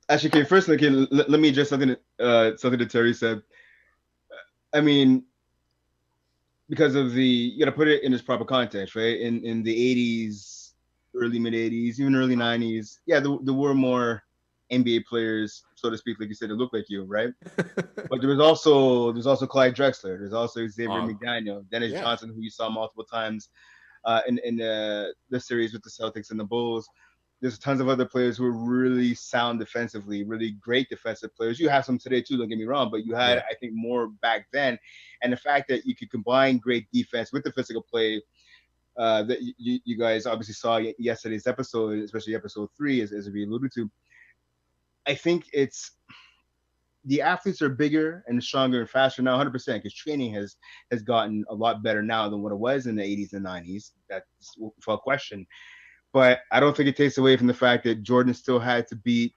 K: Actually, okay. First, okay. Let me address something that Terry said. I mean, because of you got to put it in its proper context, right? In the 80s, early mid 80s, even early 90s, yeah, there were more NBA players, so to speak, like you said, that look like you, right? But there's also Clyde Drexler, there's also Xavier McDaniel, Dennis Johnson, who you saw multiple times in the series with the Celtics and the Bulls. There's tons of other players who are really sound defensively, really great defensive players. You have some today too, don't get me wrong, but you had, I think, more back then. And the fact that you could combine great defense with the physical play that you guys obviously saw yesterday's episode, especially episode 3, as we alluded to. I think it's the athletes are bigger and stronger and faster now, 100%, because training has gotten a lot better now than what it was in the 80s and 90s. That's without question. But I don't think it takes away from the fact that Jordan still had to beat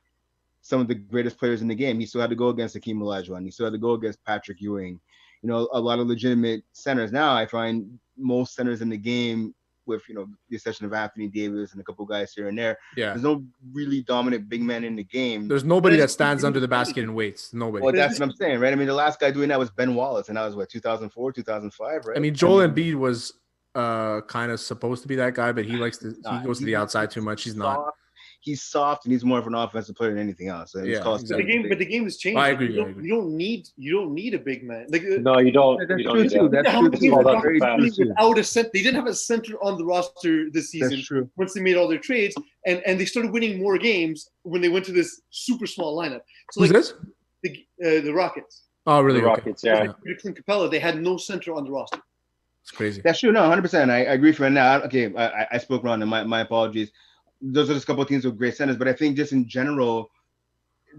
K: some of the greatest players in the game. He still had to go against Hakeem Olajuwon. He still had to go against Patrick Ewing. You know, a lot of legitimate centers. Now I find most centers in the game, with, you know, the exception of Anthony Davis and a couple guys here and there.
I: Yeah.
K: There's no really dominant big man in the game.
I: There's nobody that stands under the basket and waits. Nobody.
K: Well, that's what I'm saying, right? I mean, the last guy doing that was Ben Wallace, and that was, what, 2004, 2005, right?
I: I mean, Joel Embiid was kind of supposed to be that guy, but he goes to the outside too much. He's not.
K: He's soft, and he's more of an offensive player than anything else. So
I: yeah,
H: exactly. But the game has changed.
I: I agree.
H: You don't need a big man. Like,
J: no, you don't.
K: That's
J: you
K: true
J: don't
K: too. That's true too.
H: Without a center, they didn't have a center on the roster this season.
K: That's true.
H: Once they made all their trades, and they started winning more games when they went to this super small lineup. So
I: who's this?
H: The Rockets.
I: Oh, really?
J: The Rockets, yeah.
H: Clint Capella, they had no center on the roster.
I: It's crazy.
K: That's true. No, 100%. I agree for now. Okay, I spoke wrong, and my apologies. Those are just a couple of teams with great centers, but I think just in general,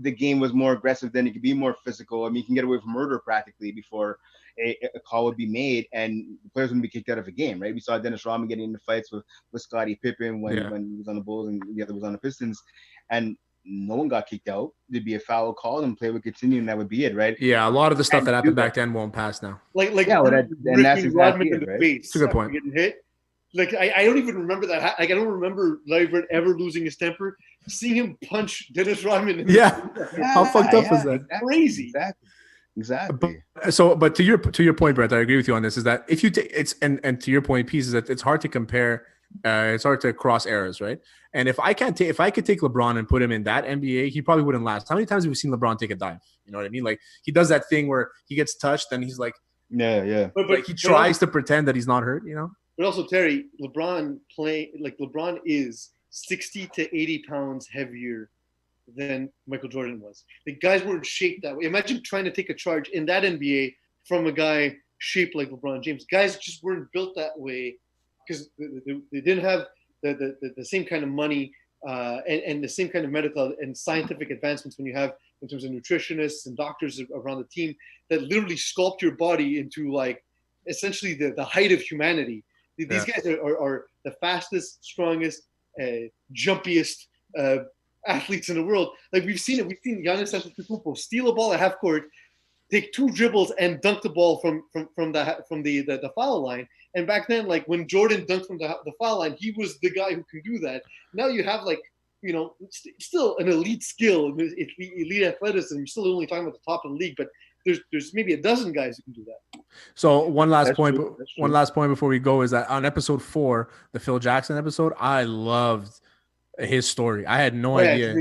K: the game was more aggressive. Then it could be more physical. I mean, you can get away from murder practically before a call would be made, and the players wouldn't be kicked out of a game, right? We saw Dennis Rodman getting into fights with Scottie Pippen when he was on the Bulls and the other was on the Pistons, and no one got kicked out. There'd be a foul called and play would continue, and that would be it, right?
I: Yeah, a lot of the stuff that happened back then won't pass now.
H: And that's exactly it, right? It's a good point. Getting hit. Like, I don't even remember that. Like, I don't remember Larry ever losing his temper. Seeing him punch Dennis Rodman.
I: How fucked up was that?
H: Crazy.
K: Exactly.
I: But to your point, Brent, I agree with you on this. Is that if you take it's and to your point, piece is that it's hard to compare. It's hard to cross eras, right? And if I could take LeBron and put him in that NBA, he probably wouldn't last. How many times have we seen LeBron take a dive? You know what I mean? Like, he does that thing where he gets touched and he's like,
K: But
I: he tries to pretend that he's not hurt, you know.
H: But also, Terry, LeBron is 60 to 80 pounds heavier than Michael Jordan was. The guys weren't shaped that way. Imagine trying to take a charge in that NBA from a guy shaped like LeBron James. Guys just weren't built that way because they didn't have the same kind of money and the same kind of medical and scientific advancements when you have in terms of nutritionists and doctors around the team that literally sculpt your body into, like, essentially the height of humanity. These guys are the fastest, strongest, jumpiest athletes in the world. Like, we've seen it. We've seen Giannis Antetokounmpo steal a ball at half court, take 2 dribbles, and dunk the ball from the foul line. And back then, like, when Jordan dunked from the foul line, he was the guy who can do that. Now you have, like, you know, still an elite skill, elite athleticism. You're still only talking about the top of the league, but there's maybe a dozen guys who can do that.
I: So one last point before we go is that on episode 4, the Phil Jackson episode, I loved his story. I had no idea.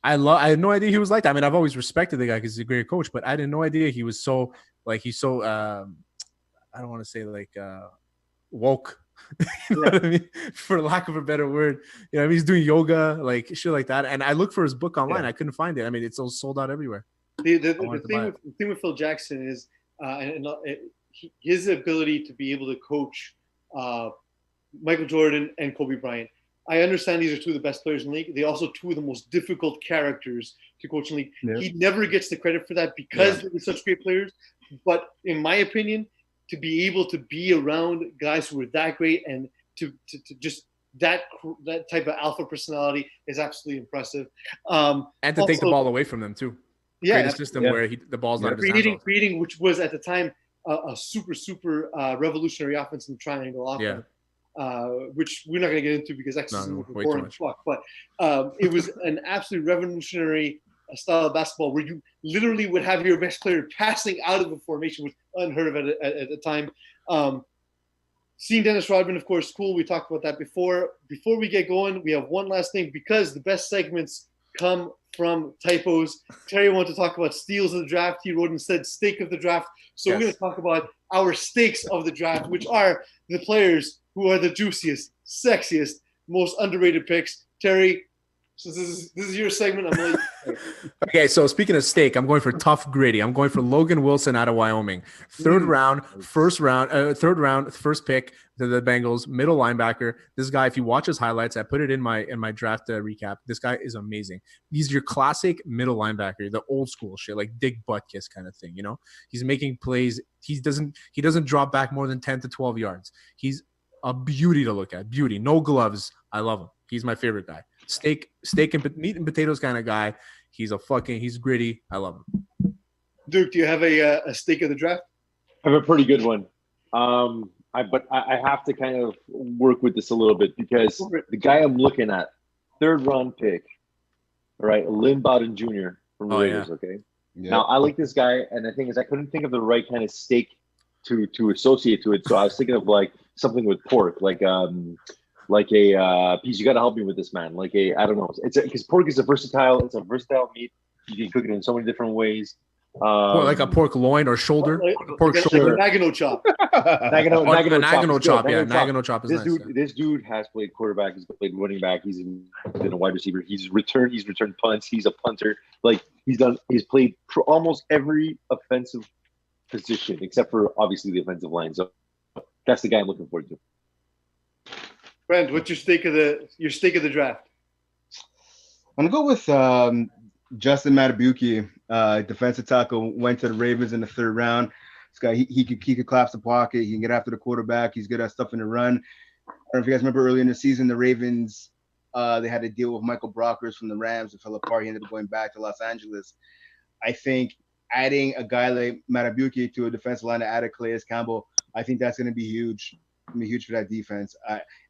I: I had no idea he was like that. I mean, I've always respected the guy because he's a great coach, but I had no idea he was so, like, he's so I don't want to say, like, woke. You know what I mean? For lack of a better word. You know, I mean, he's doing yoga, like shit like that. And I looked for his book online. I couldn't find it. I mean, it's all sold out everywhere.
H: The thing with Phil Jackson is his ability to be able to coach Michael Jordan and Kobe Bryant. I understand these are 2 of the best players in the league. They're also 2 of the most difficult characters to coach in the league. Yeah. He never gets the credit for that because they're such great players. But in my opinion, to be able to be around guys who are that great and to just that type of alpha personality is absolutely impressive.
I: And to take the ball away from them too. create a system where the ball's not in his hands.
H: Creating, which was at the time a super revolutionary offense in triangle offense. Which we're not going to get into because that's boring as fuck. But it was an absolutely revolutionary style of basketball where you literally would have your best player passing out of a formation, was unheard of at the time. Seeing Dennis Rodman, of course, cool. We talked about that before. Before we get going, we have one last thing because the best segments come from typos. Terry wanted to talk about steals of the draft. He wrote instead steak of the draft. So we're going to talk about our steaks of the draft, which are the players who are the juiciest, sexiest, most underrated picks. Terry, so this is your segment. I'm like,
I: okay, so speaking of steak, I'm going for tough gritty. I'm going for Logan Wilson out of Wyoming. Third round, first pick to the Bengals, middle linebacker. This guy, if you watch his highlights, I put it in my draft recap. This guy is amazing. He's your classic middle linebacker, the old school shit, like Dick Butkus kind of thing. You know, he's making plays. He doesn't drop back more than 10 to 12 yards. He's a beauty to look at. Beauty, no gloves. I love him. He's my favorite guy. Steak and meat and potatoes kind of guy. He's gritty. I love him.
H: Duke, do you have a steak of the draft?
J: I have a pretty good one. But I have to kind of work with this a little bit because the guy I'm looking at, third round pick, all right, Lynn Bowden Jr. from the Raiders. Okay. Yeah. Now I like this guy, and the thing is, I couldn't think of the right kind of steak to associate to it. So I was thinking of like something with pork, like a piece. You got to help me with this, man. I don't know. Because pork is it's a versatile meat. You can cook it in so many different ways.
I: Like a pork loin or shoulder, pork shoulder.
H: Nagano chop.
I: Nagano chop. Yeah, Nagano chop is nice.
J: This dude has played quarterback. He's played running back. He's been a wide receiver. He's returned punts. He's a punter. He's played almost every offensive position except for obviously the offensive line. So that's the guy I'm looking forward to.
H: Brent, what's your steak of the draft?
K: I'm gonna go with Justin Matabuki, defensive tackle, went to the Ravens in the third round. This guy, he could collapse the pocket. He can get after the quarterback. He's good at stuff in the run. I don't know if you guys remember earlier in the season, the Ravens, they had to deal with Michael Brockers from the Rams. It fell apart. He ended up going back to Los Angeles. I think adding a guy like Matabuki to a defensive line to add a Calais Campbell, I think that's going to be huge. Huge for that defense.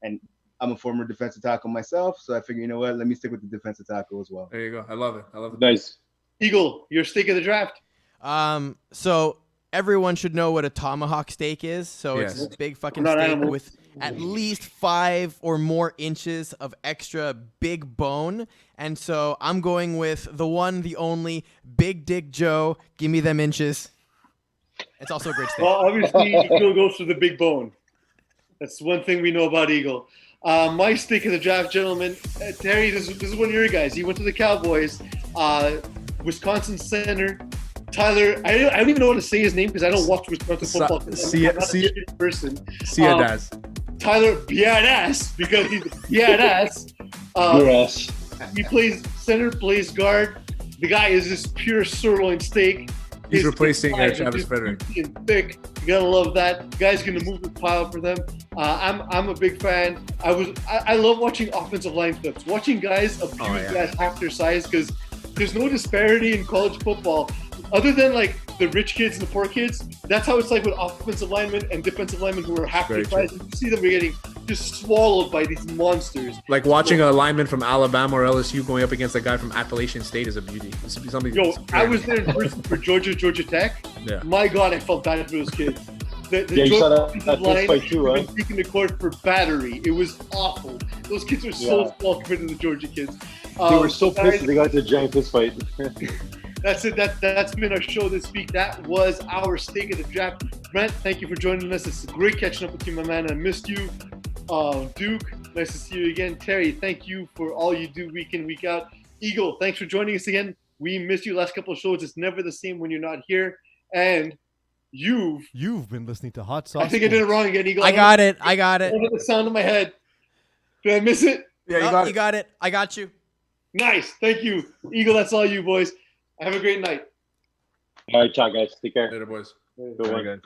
K: And I'm a former defensive tackle myself, so I figure, you know what? Let me stick with the defensive tackle as well.
I: There you go. I love it.
J: Nice.
H: Eagle, your steak of the draft.
L: So everyone should know what a tomahawk steak is. So it's a big fucking steak with at least 5 or more inches of extra big bone. And so I'm going with the one, the only, Big Dick Joe. Give me them inches. It's also a great steak.
H: Well, obviously, Eagle goes for the big bone. That's one thing we know about Eagle. My steak of the draft, gentlemen. Terry, this is one of your guys. He went to the Cowboys. Wisconsin center. Tyler, I don't even know how to say his name because I don't watch Wisconsin football. I'm not a shitty person. Tyler Biadass, because he's Biadass.
J: Yes.
H: He plays center, plays guard. The guy is this pure sirloin steak.
I: He's replacing Travis Frederick.
H: Thick. You gotta love that. The guy's gonna move the pile for them. I'm a big fan. I love watching offensive line clips. Watching guys abuse guys half their size because there's no disparity in college football. Other than like the rich kids and the poor kids, that's how it's like with offensive linemen and defensive linemen who are half their size. You see them getting just swallowed by these monsters.
I: Like watching a lineman from Alabama or LSU going up against a guy from Appalachian State is a beauty.
H: I was there in person for Georgia Tech.
I: Yeah.
H: My God, I felt bad for those kids. The
J: you saw that
H: line
J: fight too, right?
H: Taking the court for battery. It was awful. Those kids are so small compared to the Georgia kids.
J: They were so pissed they got to a giant fist fight.
H: That's it. That's been our show this week. That was our steak of the draft. Brent, thank you for joining us. It's great catching up with you, my man. I missed you. Duke, nice to see you again. Terry, thank you for all you do week in, week out. Eagle, thanks for joining us again. We missed you last couple of shows. It's never the same when you're not here. And you've
E: been listening to Hot Sauce.
H: I think I did it wrong again, Eagle.
L: I got it. I
H: Over the sound of my head. Did I miss it?
L: Yeah, you got it. I got you.
H: Nice. Thank you. Eagle, that's all you boys. Have a great night.
J: All right, ciao, guys. Take care.
I: Later, boys.
J: Good one.